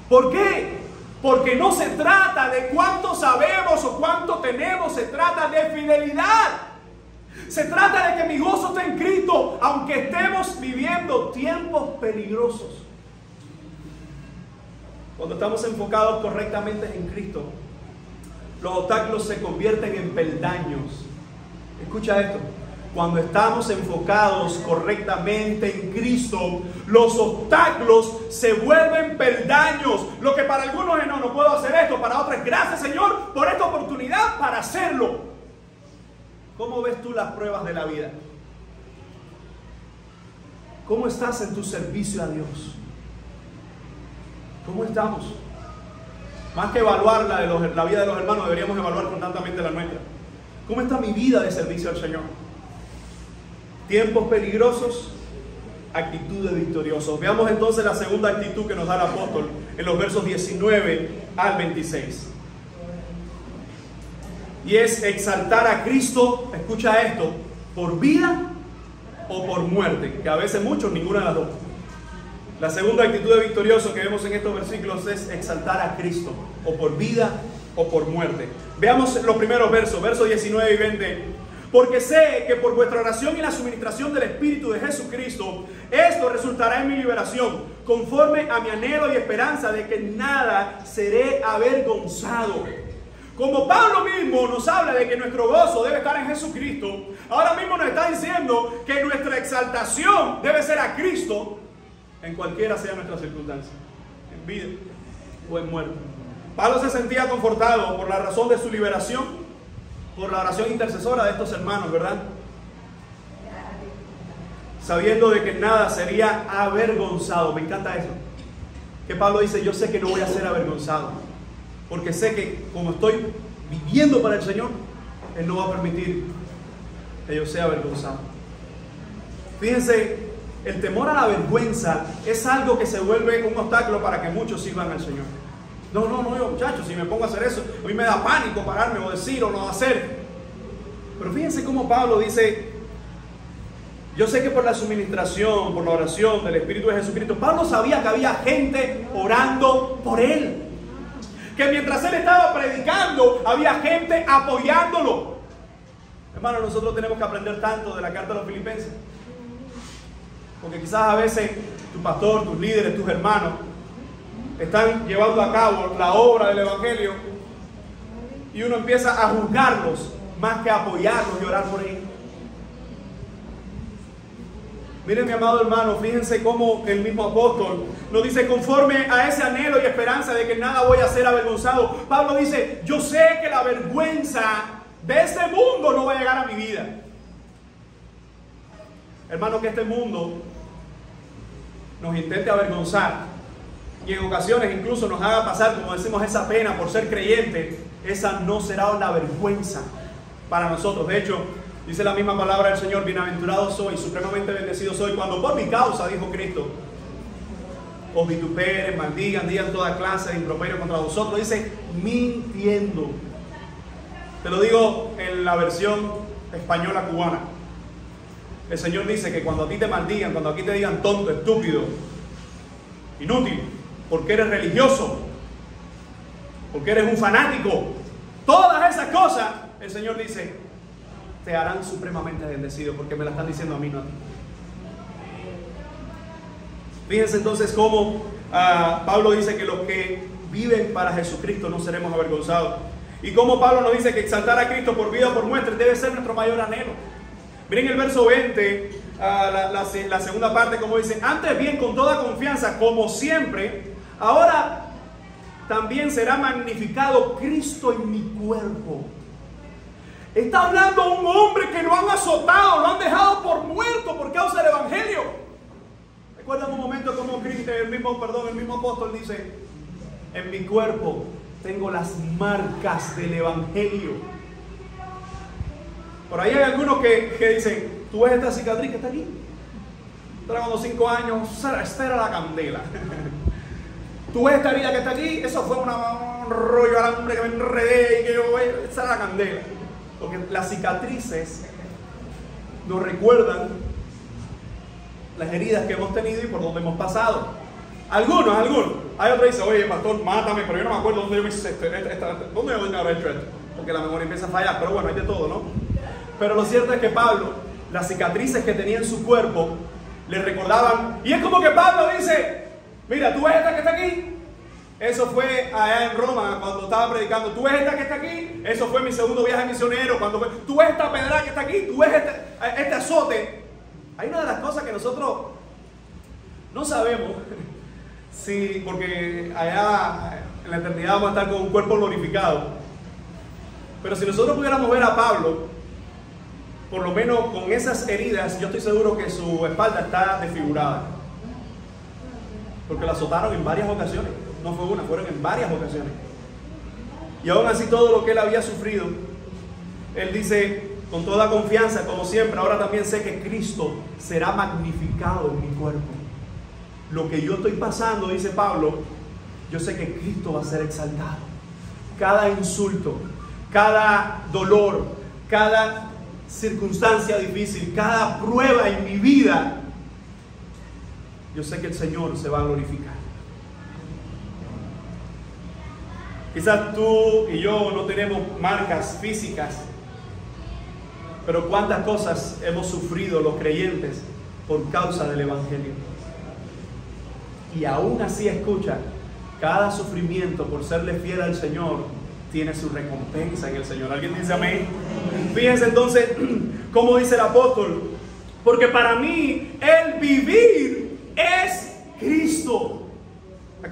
¿Por qué? Porque no se trata de cuánto sabemos o cuánto tenemos, se trata de fidelidad. Se trata de que mi gozo esté en Cristo, aunque estemos viviendo tiempos peligrosos. Cuando estamos enfocados correctamente en Cristo, los obstáculos se convierten en peldaños. Escucha esto. Cuando estamos enfocados correctamente en Cristo, los obstáculos se vuelven peldaños. Lo que para algunos es no puedo hacer esto, para otros es gracias Señor por esta oportunidad para hacerlo. ¿Cómo ves tú las pruebas de la vida? ¿Cómo estás en tu servicio a Dios? ¿Cómo estamos? Más que evaluar la vida de los hermanos, deberíamos evaluar constantemente la nuestra. ¿Cómo está mi vida de servicio al Señor? Tiempos peligrosos, actitudes victoriosas. Veamos entonces la segunda actitud que nos da el apóstol en los versos 19 al 26. Y es exaltar a Cristo, escucha esto, por vida o por muerte, que a veces muchos, ninguna de las dos. La segunda actitud de victorioso que vemos en estos versículos es exaltar a Cristo, o por vida o por muerte. Veamos los primeros versos 19 y 20. Porque sé que por vuestra oración y la suministración del Espíritu de Jesucristo, esto resultará en mi liberación, conforme a mi anhelo y esperanza de que nada seré avergonzado. Como Pablo mismo nos habla de que nuestro gozo debe estar en Jesucristo, ahora mismo nos está diciendo que nuestra exaltación debe ser a Cristo en cualquiera sea nuestra circunstancia, en vida o en muerte. Pablo se sentía confortado por la razón de su liberación, por la oración intercesora de estos hermanos, ¿verdad? Sabiendo de que nada sería avergonzado. Me encanta eso. Que Pablo dice, yo sé que no voy a ser avergonzado, porque sé que como estoy viviendo para el Señor, Él no va a permitir que yo sea avergonzado. Fíjense, el temor a la vergüenza es algo que se vuelve un obstáculo para que muchos sirvan al Señor. No, yo, muchachos, si me pongo a hacer eso, a mí me da pánico pararme o decir o no hacer. Pero fíjense cómo Pablo dice, yo sé que por la suministración, por la oración del Espíritu de Jesucristo, Pablo sabía que había gente orando por él. Que mientras él estaba predicando, había gente apoyándolo. Hermanos, nosotros tenemos que aprender tanto de la carta a los Filipenses. Porque quizás a veces tu pastor, tus líderes, tus hermanos están llevando a cabo la obra del Evangelio y uno empieza a juzgarlos más que a apoyarlos y orar por ellos. Miren, mi amado hermano, fíjense cómo el mismo apóstol nos dice, conforme a ese anhelo y esperanza de que nada voy a ser avergonzado. Pablo dice, yo sé que la vergüenza de este mundo no va a llegar a mi vida. Hermano, que este mundo nos intente avergonzar y en ocasiones incluso nos haga pasar, como decimos, esa pena por ser creyente, esa no será una vergüenza para nosotros. De hecho, dice la misma palabra del Señor, bienaventurado soy, supremamente bendecido soy, cuando por mi causa, dijo Cristo, os vituperen, maldigan, digan toda clase de improperio contra vosotros. Dice, mintiendo. Te lo digo en la versión española cubana. El Señor dice que cuando a ti te maldigan, cuando a ti te digan tonto, estúpido, inútil, porque eres religioso, porque eres un fanático, todas esas cosas, el Señor dice, te harán supremamente bendecido, porque me la están diciendo a mí, no a ti. Fíjense entonces cómo Pablo dice que los que viven para Jesucristo no seremos avergonzados. Y cómo Pablo nos dice que exaltar a Cristo por vida o por muerte debe ser nuestro mayor anhelo. Miren el verso 20, la segunda parte, como dice, antes bien con toda confianza, como siempre, ahora también será magnificado Cristo en mi cuerpo. Está hablando un hombre que lo han azotado, lo han dejado por muerto por causa del Evangelio. Recuerdan un momento como Cristo, el mismo apóstol dice, en mi cuerpo tengo las marcas del Evangelio. Por ahí hay algunos que dicen, tú ves esta cicatriz que está aquí, trae unos 5 años, esta era la candela. Tú ves esta herida que está aquí, eso fue un rollo alambre que me enredé y que yo, esa era la candela. Porque las cicatrices nos recuerdan las heridas que hemos tenido y por donde hemos pasado. Algunos. Hay otros que dicen, oye, pastor, mátame, pero yo no me acuerdo dónde yo me hice dónde yo venía a haber hecho esto. Porque la memoria empieza a fallar, pero bueno, hay de todo, ¿no? Pero lo cierto es que Pablo, las cicatrices que tenía en su cuerpo, le recordaban. Y es como que Pablo dice, mira, ¿tú ves esta que está aquí? Eso fue allá en Roma cuando estaba predicando. ¿Tú ves esta que está aquí? Eso fue mi segundo viaje misionero. ¿Tú ves esta pedra que está aquí? ¿Tú ves este azote? Hay una de las cosas que nosotros no sabemos, sí, porque allá en la eternidad vamos a estar con un cuerpo glorificado. Pero si nosotros pudiéramos ver a Pablo, por lo menos con esas heridas, yo estoy seguro que su espalda está desfigurada. Porque la azotaron en varias ocasiones. No fue una, fueron en varias ocasiones. Y aún así todo lo que él había sufrido, él dice con toda confianza, como siempre, ahora también sé que Cristo será magnificado en mi cuerpo. Lo que yo estoy pasando, dice Pablo, yo sé que Cristo va a ser exaltado. Cada insulto, cada dolor, cada circunstancia difícil, cada prueba en mi vida, yo sé que el Señor se va a glorificar. Quizás tú y yo no tenemos marcas físicas, pero cuántas cosas hemos sufrido los creyentes por causa del Evangelio. Y aún así, escucha, cada sufrimiento por serle fiel al Señor tiene su recompensa en el Señor. ¿Alguien dice amén? Fíjense entonces cómo dice el apóstol, porque para mí el vivir es Cristo.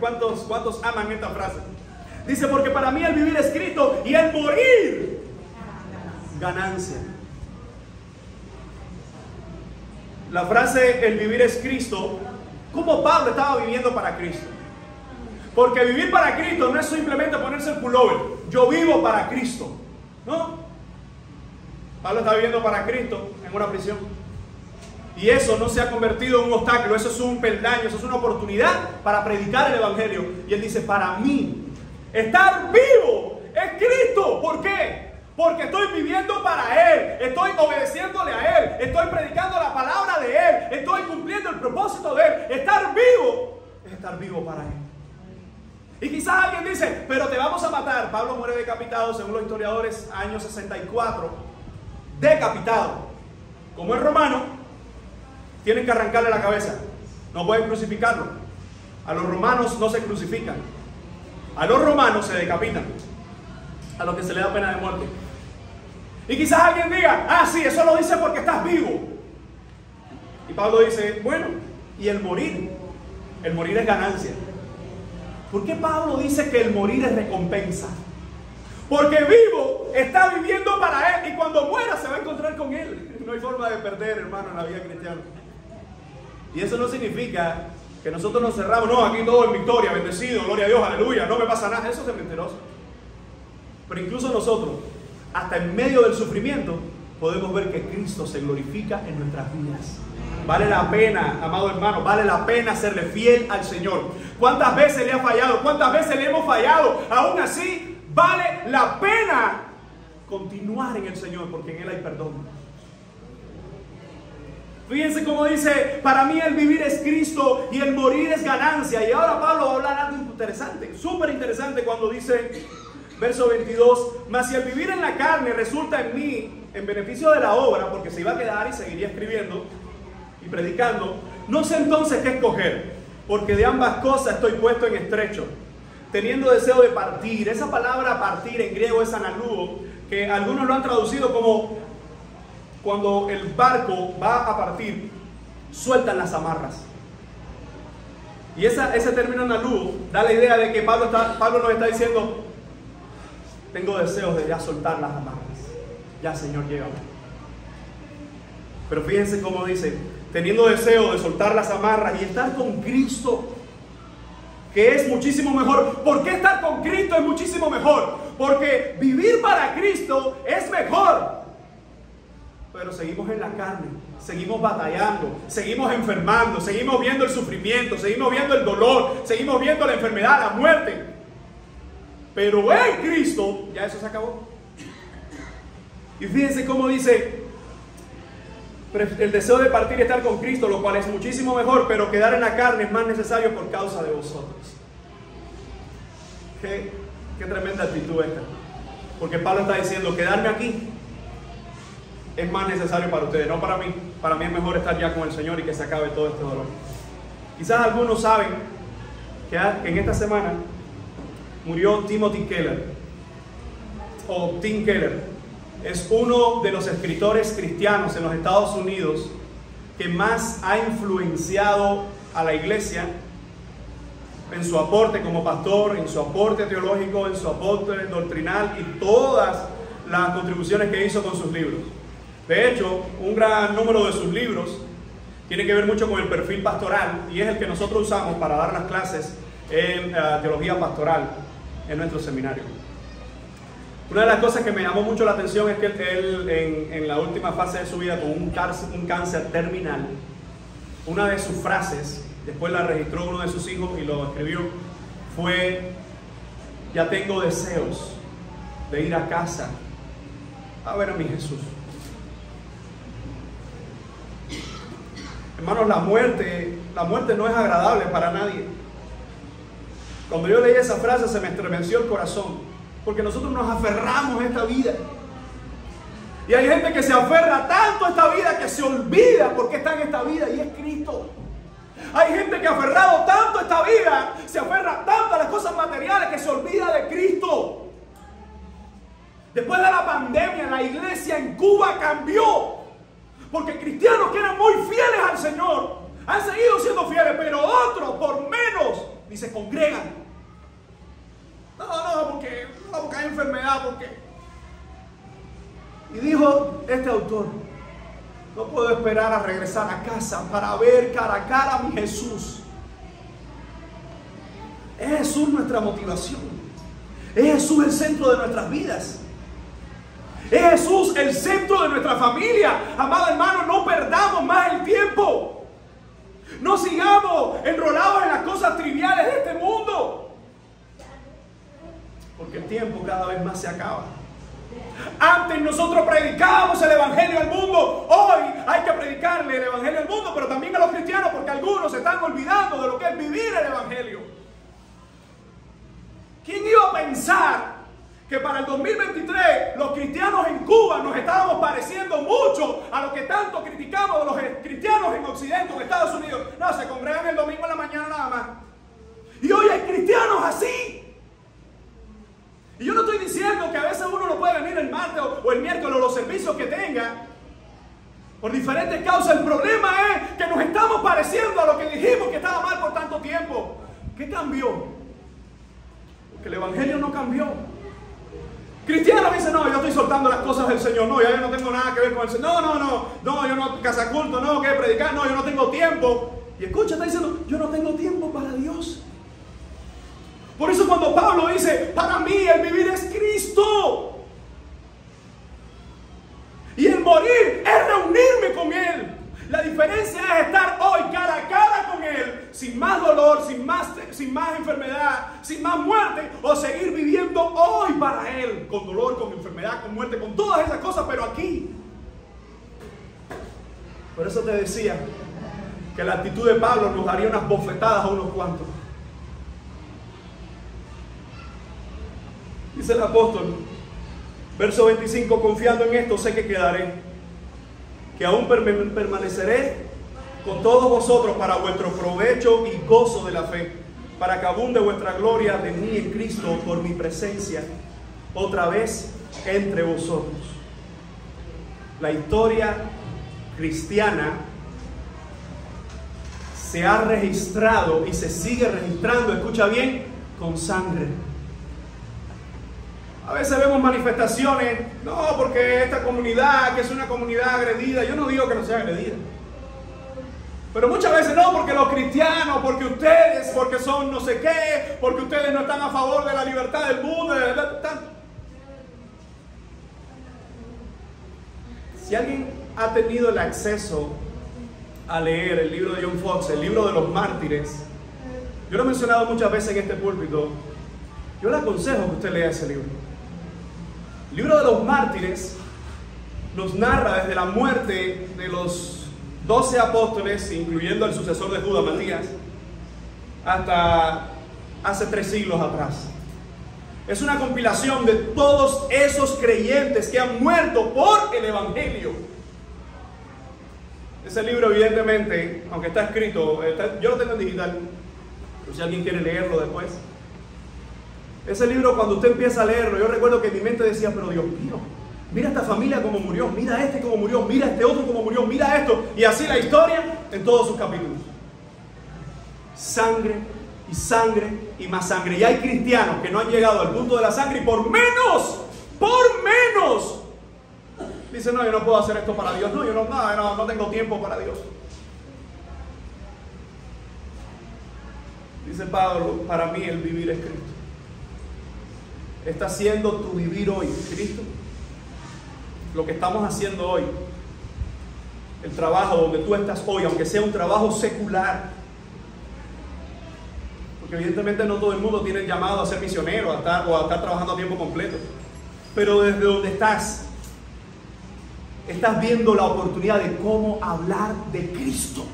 ¿Cuántos aman esta frase? Dice, porque para mí el vivir es Cristo y el morir ganancia. La frase el vivir es Cristo, como Pablo estaba viviendo para Cristo. Porque vivir para Cristo no es simplemente ponerse el pullover. Yo vivo para Cristo. No. Pablo está viviendo para Cristo en una prisión. Y eso no se ha convertido en un obstáculo. Eso es un peldaño. Eso es una oportunidad para predicar el Evangelio. Y él dice, para mí, estar vivo es Cristo. ¿Por qué? Porque estoy viviendo para Él. Estoy obedeciéndole a Él. Estoy predicando la palabra de Él. Estoy cumpliendo el propósito de Él. Estar vivo es estar vivo para Él. Y quizás alguien dice, pero te vamos a matar. Pablo muere decapitado, según los historiadores, año 64. Decapitado. Como es romano, tienen que arrancarle la cabeza. No pueden crucificarlo. A los romanos no se crucifican. A los romanos se decapitan. A los que se le da pena de muerte. Y quizás alguien diga, ah, sí, eso lo dice porque estás vivo. Y Y Pablo dice, bueno, ¿y el morir? El morir es ganancia. ¿Por qué Pablo dice que el morir es recompensa? Porque vivo está viviendo para Él y cuando muera se va a encontrar con Él. No hay forma de perder, hermano, en la vida cristiana. Y eso no significa que nosotros nos cerramos, no, aquí todo en victoria, bendecido, gloria a Dios, aleluya, no me pasa nada. Eso es mentiroso. Pero incluso nosotros, hasta en medio del sufrimiento, podemos ver que Cristo se glorifica en nuestras vidas. Vale la pena, amado hermano, vale la pena serle fiel al Señor. ¿Cuántas veces le ha fallado? ¿Cuántas veces le hemos fallado? Aún así, vale la pena continuar en el Señor, porque en Él hay perdón. Fíjense cómo dice, para mí el vivir es Cristo y el morir es ganancia. Y ahora Pablo va a hablar algo interesante, súper interesante cuando dice, verso 22, mas si el vivir en la carne resulta en mí en beneficio de la obra, porque se iba a quedar y seguiría escribiendo y predicando, no sé entonces qué escoger, porque de ambas cosas estoy puesto en estrecho, teniendo deseo de partir. Esa palabra partir en griego es analuo, que algunos lo han traducido como cuando el barco va a partir, sueltan las amarras. Y ese término analuo da la idea de que Pablo nos está diciendo, tengo deseos de ya soltar las amarras. Ya, Señor, llévame. Pero fíjense cómo dice, teniendo deseo de soltar las amarras y estar con Cristo, que es muchísimo mejor. ¿Por qué estar con Cristo es muchísimo mejor? Porque vivir para Cristo es mejor. Pero seguimos en la carne, seguimos batallando, seguimos enfermando, seguimos viendo el sufrimiento, seguimos viendo el dolor, seguimos viendo la enfermedad, la muerte. Pero en Cristo, ya eso se acabó. Y fíjense cómo dice, el deseo de partir y estar con Cristo, lo cual es muchísimo mejor, pero quedar en la carne es más necesario por causa de vosotros. Qué tremenda actitud esta. Porque Pablo está diciendo, quedarme aquí es más necesario para ustedes, no para mí. Para mí es mejor estar ya con el Señor y que se acabe todo este dolor. Quizás algunos saben que en esta semana murió Timothy Keller, o Tim Keller. Es uno de los escritores cristianos en los Estados Unidos que más ha influenciado a la iglesia en su aporte como pastor, en su aporte teológico, en su aporte doctrinal y todas las contribuciones que hizo con sus libros. De hecho, un gran número de sus libros tiene que ver mucho con el perfil pastoral y es el que nosotros usamos para dar las clases en teología pastoral en nuestro seminario. Una de las cosas que me llamó mucho la atención es que él en la última fase de su vida con un cáncer terminal, una de sus frases, después la registró uno de sus hijos y lo escribió, fue: ya tengo deseos de ir a casa a ver a mi Jesús. Hermanos, la muerte no es agradable para nadie. Cuando yo leí esa frase se me estremeció el corazón, porque nosotros nos aferramos a esta vida. Y hay gente que se aferra tanto a esta vida que se olvida por qué está en esta vida, y es Cristo. Hay gente que ha aferrado tanto a esta vida, se aferra tanto a las cosas materiales que se olvida de Cristo. Después de la pandemia, la iglesia en Cuba cambió. Porque cristianos que eran muy fieles al Señor han seguido siendo fieles, pero otros por menos ni se congregan. No, porque hay enfermedad, porque... Y dijo este autor: no puedo esperar a regresar a casa para ver cara a cara a mi Jesús. Es Jesús nuestra motivación. Es Jesús el centro de nuestras vidas. Es Jesús el centro de nuestra familia. Amado hermano, no perdamos más el tiempo. No sigamos enrolados en las cosas triviales de este mundo, porque el tiempo cada vez más se acaba. Antes nosotros predicábamos el evangelio al mundo. Hoy hay que predicarle el evangelio al mundo, pero también a los cristianos, porque algunos se están olvidando de lo que es vivir el evangelio. ¿Quién iba a pensar que para el 2023 los cristianos en Cuba nos estábamos pareciendo mucho a lo que tanto criticamos de los cristianos en Occidente, en Estados Unidos? No, se congregan el domingo en la mañana nada más. Y hoy hay cristianos así. Y yo no estoy diciendo que a veces uno no puede venir el martes o el miércoles o los servicios que tenga por diferentes causas. El problema es que pareciendo a lo que dijimos que estaba mal por tanto tiempo. ¿Qué cambió? Porque el evangelio no cambió. Cristiano dice, no, yo estoy soltando las cosas del Señor, no, ya yo no tengo nada que ver con el Señor, no, yo no, casa culto, no, que predicar, no, yo no tengo tiempo. Y escucha, está diciendo, yo no tengo tiempo para Dios. Por eso cuando Pablo dice, para mí el vivir es Cristo. Y el morir es reunirme con Él. La diferencia es estar hoy cara a cara con Él, sin más dolor, sin más enfermedad, sin más muerte, o seguir viviendo hoy para Él, con dolor, con enfermedad, con muerte, con todas esas cosas, pero aquí. Por eso te decía que la actitud de Pablo nos daría unas bofetadas a unos cuantos. Dice el apóstol, verso 25, confiando en esto sé que quedaré, que aún permaneceré con todos vosotros para vuestro provecho y gozo de la fe, para que abunde vuestra gloria de mí en Cristo por mi presencia otra vez entre vosotros. La historia cristiana se ha registrado y se sigue registrando, escucha bien, con sangre. A veces vemos manifestaciones, no, porque esta comunidad, que es una comunidad agredida, yo no digo que no sea agredida. Pero muchas veces no, porque los cristianos, porque ustedes, porque son no sé qué, porque ustedes no están a favor de la libertad del mundo, Si alguien ha tenido el acceso a leer el libro de John Fox, el libro de los mártires, yo lo he mencionado muchas veces en este púlpito, yo le aconsejo que usted lea ese libro. El libro de los mártires nos narra desde la muerte de los 12 apóstoles, incluyendo al sucesor de Judas, Matías, hasta hace 3 siglos atrás. Es una compilación de todos esos creyentes que han muerto por el evangelio. Ese libro, evidentemente, aunque está escrito, yo lo tengo en digital, pero si alguien quiere leerlo después. Ese libro, cuando usted empieza a leerlo, yo recuerdo que mi mente decía, pero Dios mío, mira esta familia cómo murió, mira este cómo murió, mira este otro cómo murió, mira esto. Y así la historia en todos sus capítulos. Sangre y sangre y más sangre. Y hay cristianos que no han llegado al punto de la sangre y por menos, dicen, no, yo no puedo hacer esto para Dios, no tengo tiempo para Dios. Dice Pablo, para mí el vivir es Cristo. ¿Está siendo tu vivir hoy Cristo? Lo que estamos haciendo hoy, el trabajo donde tú estás hoy, aunque sea un trabajo secular, porque evidentemente no todo el mundo tiene el llamado a ser misionero o a estar trabajando a tiempo completo, pero desde donde estás viendo la oportunidad de cómo hablar de Cristo.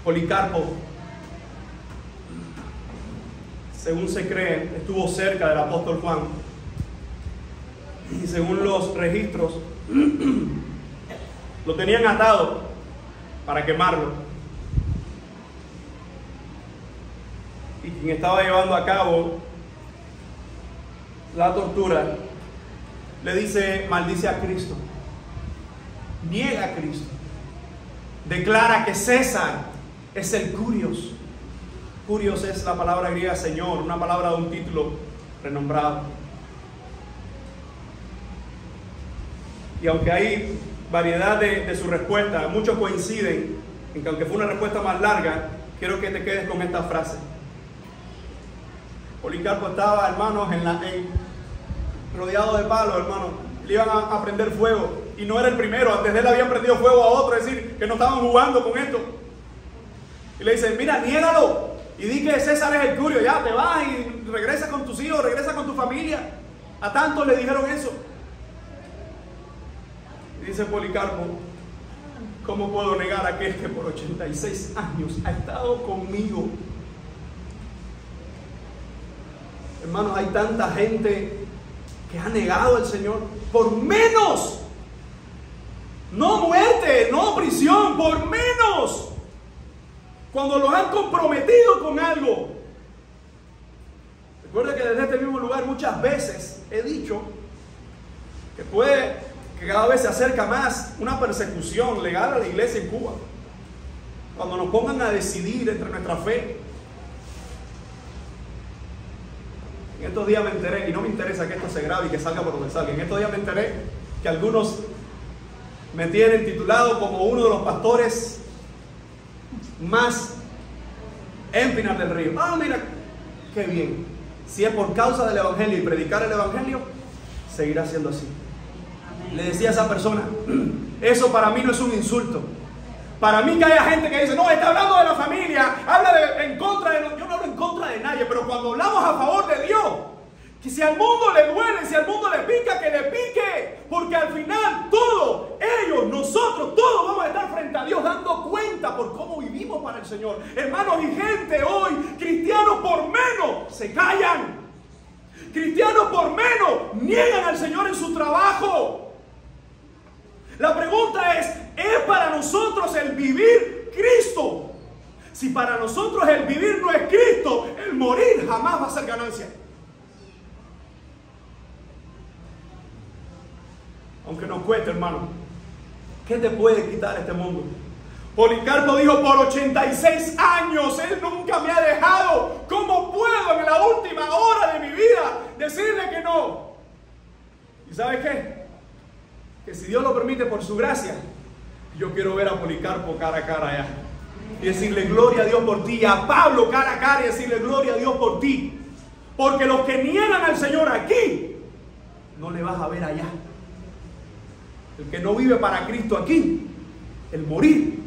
Policarpo, según se cree, estuvo cerca del apóstol Juan. Y según los registros, lo tenían atado para quemarlo. Y quien estaba llevando a cabo la tortura le dice, maldice a Cristo, niega a Cristo, declara que César es el Curios. Curios es la palabra griega Señor, una palabra de un título renombrado. Y aunque hay variedad de su respuesta, muchos coinciden en que aunque fue una respuesta más larga, quiero que te quedes con esta frase. Policarpo estaba, hermanos, rodeado de palos, hermanos. Le iban a prender fuego. Y no era el primero, antes de él habían prendido fuego a otro, es decir, que no estaban jugando con esto. Y le dicen, mira, niégalo. Y di que César es el Curio, ya te vas y regresa con tus hijos, regresa con tu familia. A tantos le dijeron eso. Y dice Policarpo, ¿cómo puedo negar a aquel que por 86 años ha estado conmigo? Hermanos, hay tanta gente que ha negado al Señor por menos. No muerte, no prisión, por menos. Cuando los han comprometido con algo. Recuerda que desde este mismo lugar muchas veces he dicho que puede que cada vez se acerca más una persecución legal a la iglesia en Cuba. Cuando nos pongan a decidir entre nuestra fe. En estos días me enteré, y no me interesa que esto se grabe y que salga por donde salga, en estos días me enteré que algunos me tienen titulado como uno de los pastores más en Pinar del Río. Ah, mira, qué bien. Si es por causa del evangelio y predicar el evangelio, seguirá siendo así. Le decía a esa persona, eso para mí no es un insulto. Para mí que haya gente que dice, no, está hablando de la familia, habla en contra de nosotros. Yo no hablo en contra de nadie, pero cuando hablamos a favor de Dios, que si al mundo le duele, si al mundo le pica, que le pique, porque al final todos, ellos, nosotros, todos vamos a estar frente a Dios dando cuenta por cómo vivimos para el Señor. Hermanos y gente hoy, cristianos por menos se callan. Cristianos por menos niegan al Señor en su trabajo. La pregunta es para nosotros el vivir Cristo? Si para nosotros el vivir no es Cristo, el morir jamás va a ser ganancia. Aunque nos cueste, hermano, ¿qué te puede quitar este mundo? Policarpo dijo, por 86 años Él nunca me ha dejado. ¿Cómo puedo en la última hora de mi vida decirle que no? ¿Y sabes qué? Que si Dios lo permite por su gracia, yo quiero ver a Policarpo cara a cara allá y decirle gloria a Dios por ti, y a Pablo cara a cara y decirle gloria a Dios por ti, porque los que niegan al Señor aquí no le vas a ver allá. El que no vive para Cristo aquí, el morir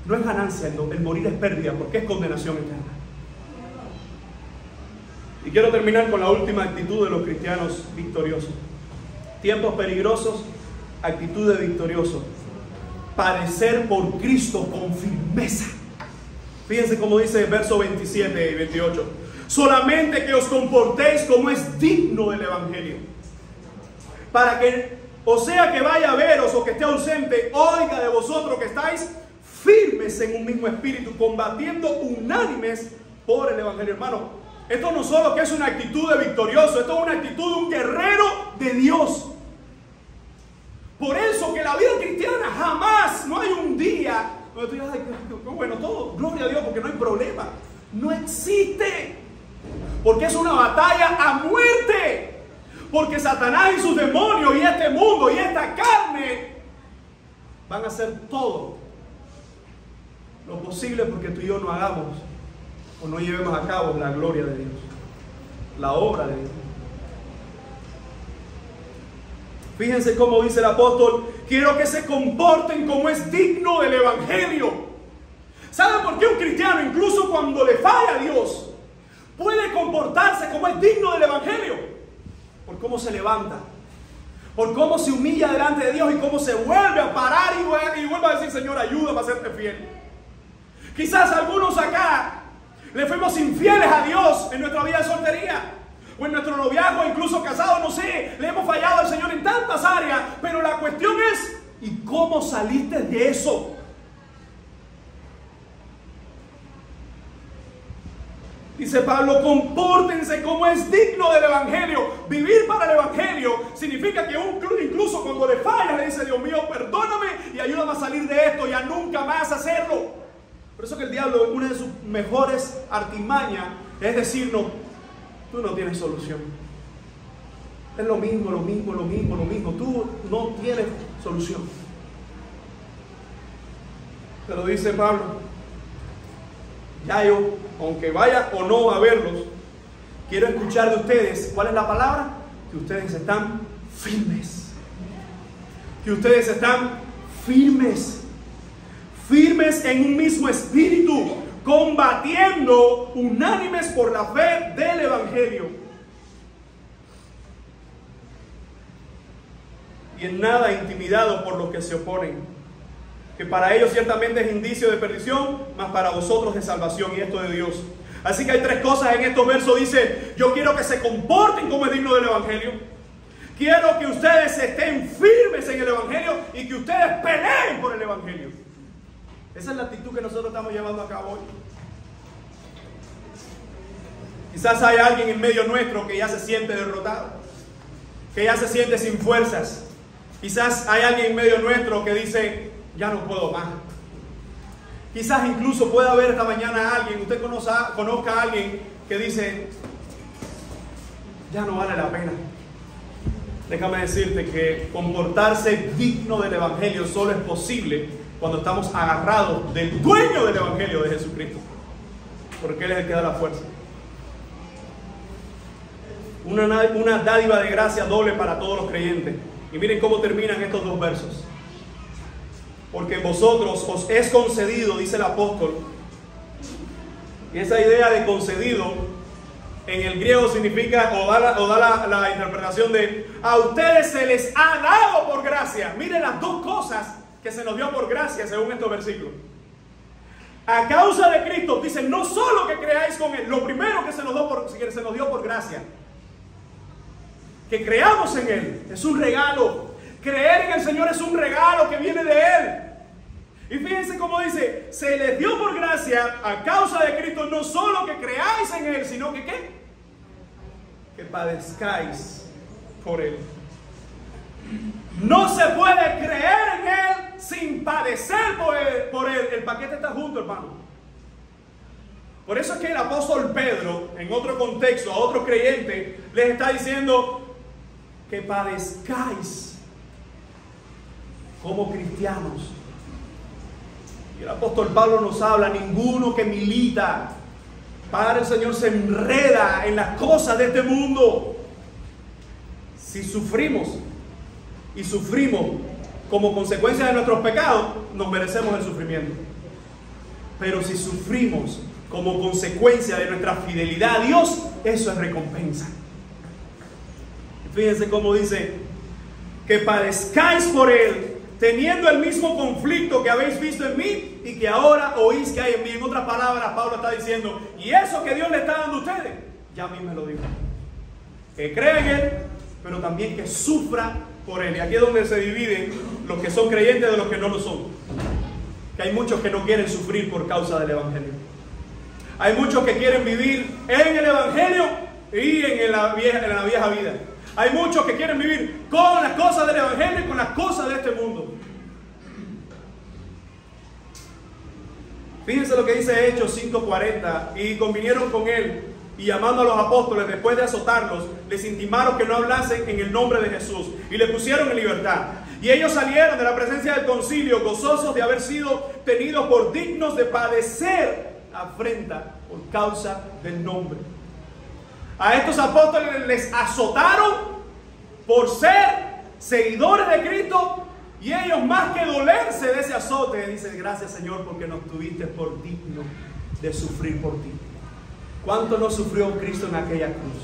no es ganancia, el morir es pérdida, porque es condenación eterna. Y quiero terminar con la última actitud de los cristianos victoriosos. Tiempos peligrosos, actitud de victorioso. Padecer por Cristo con firmeza. Fíjense cómo dice el verso 27 y 28. Solamente que os comportéis como es digno del evangelio. Para que, o sea que vaya a veros o que esté ausente, oiga de vosotros que estáis firmes en un mismo espíritu, combatiendo unánimes por el evangelio. Hermano, esto no solo que es una actitud de victorioso, esto es una actitud de un guerrero de Dios. Por eso que la vida cristiana jamás, no hay un día donde tú digas, ay, bueno, todo, gloria a Dios, porque no hay problema. No existe. Porque es una batalla a muerte. Porque Satanás y sus demonios y este mundo y esta carne van a hacer todo lo posible porque tú y yo no hagamos o no llevemos a cabo la gloria de Dios, la obra de Dios. Fíjense cómo dice el apóstol, quiero que se comporten como es digno del evangelio. ¿Saben por qué un cristiano, incluso cuando le falla a Dios, puede comportarse como es digno del evangelio? Por cómo se levanta, por cómo se humilla delante de Dios y cómo se vuelve a parar y vuelve a decir, Señor, ayúdame a serte fiel. Quizás algunos acá le fuimos infieles a Dios en nuestra vida de soltería, o en nuestro noviazgo, incluso casados, no sé, le hemos fallado al Señor en tantas áreas, pero la cuestión es, ¿y cómo saliste de eso? Dice Pablo, compórtense como es digno del evangelio. Vivir para el evangelio significa que incluso cuando le fallas le dice, Dios mío, perdóname y ayúdame a salir de esto y a nunca más hacerlo. Por eso que el diablo, una de sus mejores artimañas es decirnos, tú no tienes solución. Es lo mismo. Tú no tienes solución. Pero dice Pablo, ya yo, aunque vaya o no a verlos, quiero escuchar de ustedes, ¿cuál es la palabra? Que ustedes están firmes. Que ustedes están firmes. Firmes en un mismo espíritu, combatiendo unánimes por la fe del evangelio. Y en nada intimidados por los que se oponen, que para ellos ciertamente es indicio de perdición, mas para vosotros de salvación, y esto de Dios. Así que hay tres cosas en estos versos. Dice, yo quiero que se comporten como es digno del evangelio. Quiero que ustedes estén firmes en el evangelio y que ustedes peleen por el evangelio. Esa es la actitud que nosotros estamos llevando a cabo hoy. Quizás hay alguien en medio nuestro que ya se siente derrotado, que ya se siente sin fuerzas, Quizás hay alguien en medio nuestro que dice, ya no puedo más. Quizás incluso pueda haber esta mañana alguien, usted conozca a alguien que dice, ya no vale la pena. Déjame decirte que comportarse digno del Evangelio solo es posible cuando estamos agarrados del dueño del Evangelio de Jesucristo, porque Él es el que da la fuerza. Una dádiva de gracia doble para todos los creyentes. Y miren cómo terminan estos dos versos. Porque en vosotros os es concedido, dice el apóstol. Y esa idea de concedido en el griego significa, o da la interpretación de, a ustedes se les ha dado por gracia. Miren las dos cosas que se nos dio por gracia según estos versículos. A causa de Cristo, dice, no solo que creáis con Él, lo primero que se nos dio por gracia, que creamos en Él, es un regalo. Creer en el Señor es un regalo que viene de Él. Y fíjense cómo dice, se les dio por gracia a causa de Cristo, no solo que creáis en Él, sino que ¿qué? Que padezcáis por Él. No se puede creer en Él sin padecer por Él. El paquete está junto, hermano. Por eso es que el apóstol Pedro, en otro contexto, a otro creyente, les está diciendo que padezcáis como cristianos. Y el apóstol Pablo nos habla, ninguno que milita para el Señor se enreda en las cosas de este mundo. Si sufrimos y sufrimos como consecuencia de nuestros pecados, nos merecemos el sufrimiento. Pero si sufrimos como consecuencia de nuestra fidelidad a Dios, eso es recompensa. Fíjense cómo dice, que padezcáis por Él, teniendo el mismo conflicto que habéis visto en mí y que ahora oís que hay en mí. En otras palabras, Pablo está diciendo, y eso que Dios le está dando a ustedes, ya a mí me lo dijo. Que crea en Él, pero también que sufra por Él. Y aquí es donde se dividen los que son creyentes de los que no lo son. Que hay muchos que no quieren sufrir por causa del Evangelio. Hay muchos que quieren vivir en el Evangelio y en la vieja vida. Hay muchos que quieren vivir con las cosas del Evangelio y con las cosas de este mundo. Fíjense lo que dice Hechos 5:40. Y convinieron con él, y llamando a los apóstoles, después de azotarlos, les intimaron que no hablasen en el nombre de Jesús, y les pusieron en libertad. Y ellos salieron de la presencia del concilio, gozosos de haber sido tenidos por dignos de padecer afrenta por causa del nombre. A estos apóstoles les azotaron por ser seguidores de Cristo, y ellos, más que dolerse de ese azote, dicen, gracias Señor porque nos tuviste por digno de sufrir por ti. ¿Cuánto no sufrió Cristo en aquella cruz?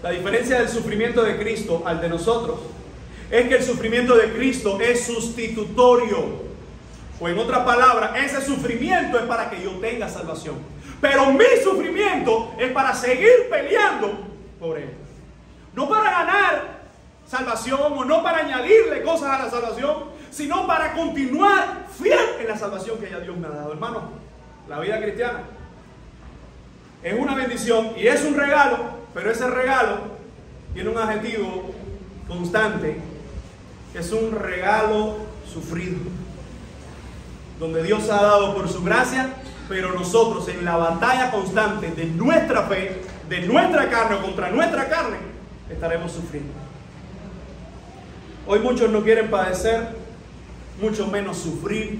La diferencia del sufrimiento de Cristo al de nosotros es que el sufrimiento de Cristo es sustitutorio. O en otras palabras, ese sufrimiento es para que yo tenga salvación. Pero mi sufrimiento es para seguir peleando por Él. No para ganar salvación o no para añadirle cosas a la salvación, sino para continuar fiel en la salvación que ya Dios me ha dado. Hermano, la vida cristiana es una bendición y es un regalo, pero ese regalo tiene un adjetivo constante. Es un regalo sufrido, donde Dios ha dado por su gracia, pero nosotros en la batalla constante de nuestra fe, de nuestra carne contra nuestra carne, estaremos sufriendo. Hoy muchos no quieren padecer, mucho menos sufrir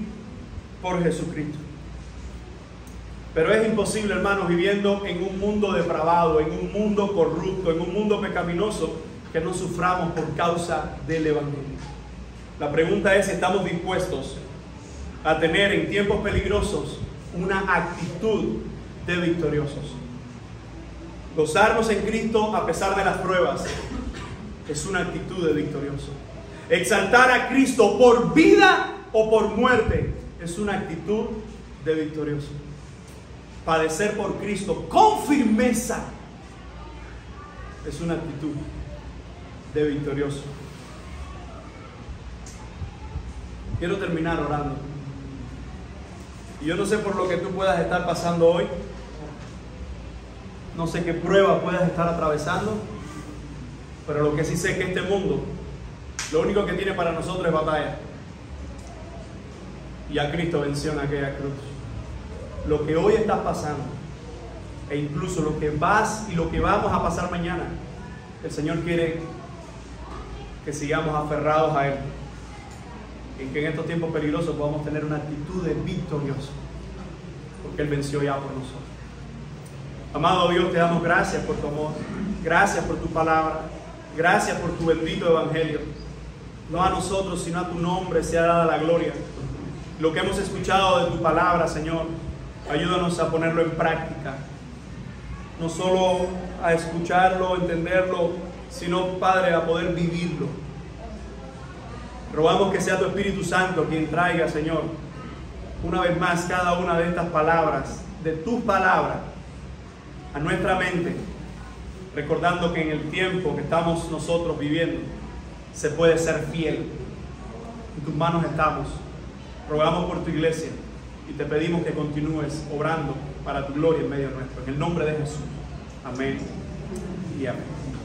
por Jesucristo. Pero es imposible, hermanos, viviendo en un mundo depravado, en un mundo corrupto, en un mundo pecaminoso, que no suframos por causa del Evangelio. La pregunta es si estamos dispuestos a tener en tiempos peligrosos una actitud de victoriosos. Gozarnos en Cristo a pesar de las pruebas es una actitud de victorioso. Exaltar a Cristo por vida o por muerte es una actitud de victorioso. Padecer por Cristo con firmeza es una actitud de victorioso. Quiero terminar orando. Y yo no sé por lo que tú puedas estar pasando hoy. No sé qué prueba puedas estar atravesando. Pero lo que sí sé es que este mundo Lo único que tiene para nosotros es batalla. Y ya Cristo venció en aquella cruz. Lo que hoy estás pasando, e incluso lo que vas y lo que vamos a pasar mañana, el Señor quiere que sigamos aferrados a Él. Y que en estos tiempos peligrosos podamos tener una actitud de victorioso, porque Él venció ya por nosotros. Amado Dios, te damos gracias por tu amor, gracias por tu palabra, gracias por tu bendito evangelio. No a nosotros, sino a tu nombre sea dada la gloria. Lo que hemos escuchado de tu palabra, Señor, ayúdanos a ponerlo en práctica. No solo a escucharlo, entenderlo, sino, Padre, a poder vivirlo. Rogamos que sea tu Espíritu Santo quien traiga, Señor, una vez más cada una de estas palabras, de tus palabras, a nuestra mente, recordando que en el tiempo que estamos nosotros viviendo, se puede ser fiel. En tus manos estamos. Rogamos por tu iglesia y te pedimos que continúes obrando para tu gloria en medio nuestro. En el nombre de Jesús. Amén y amén.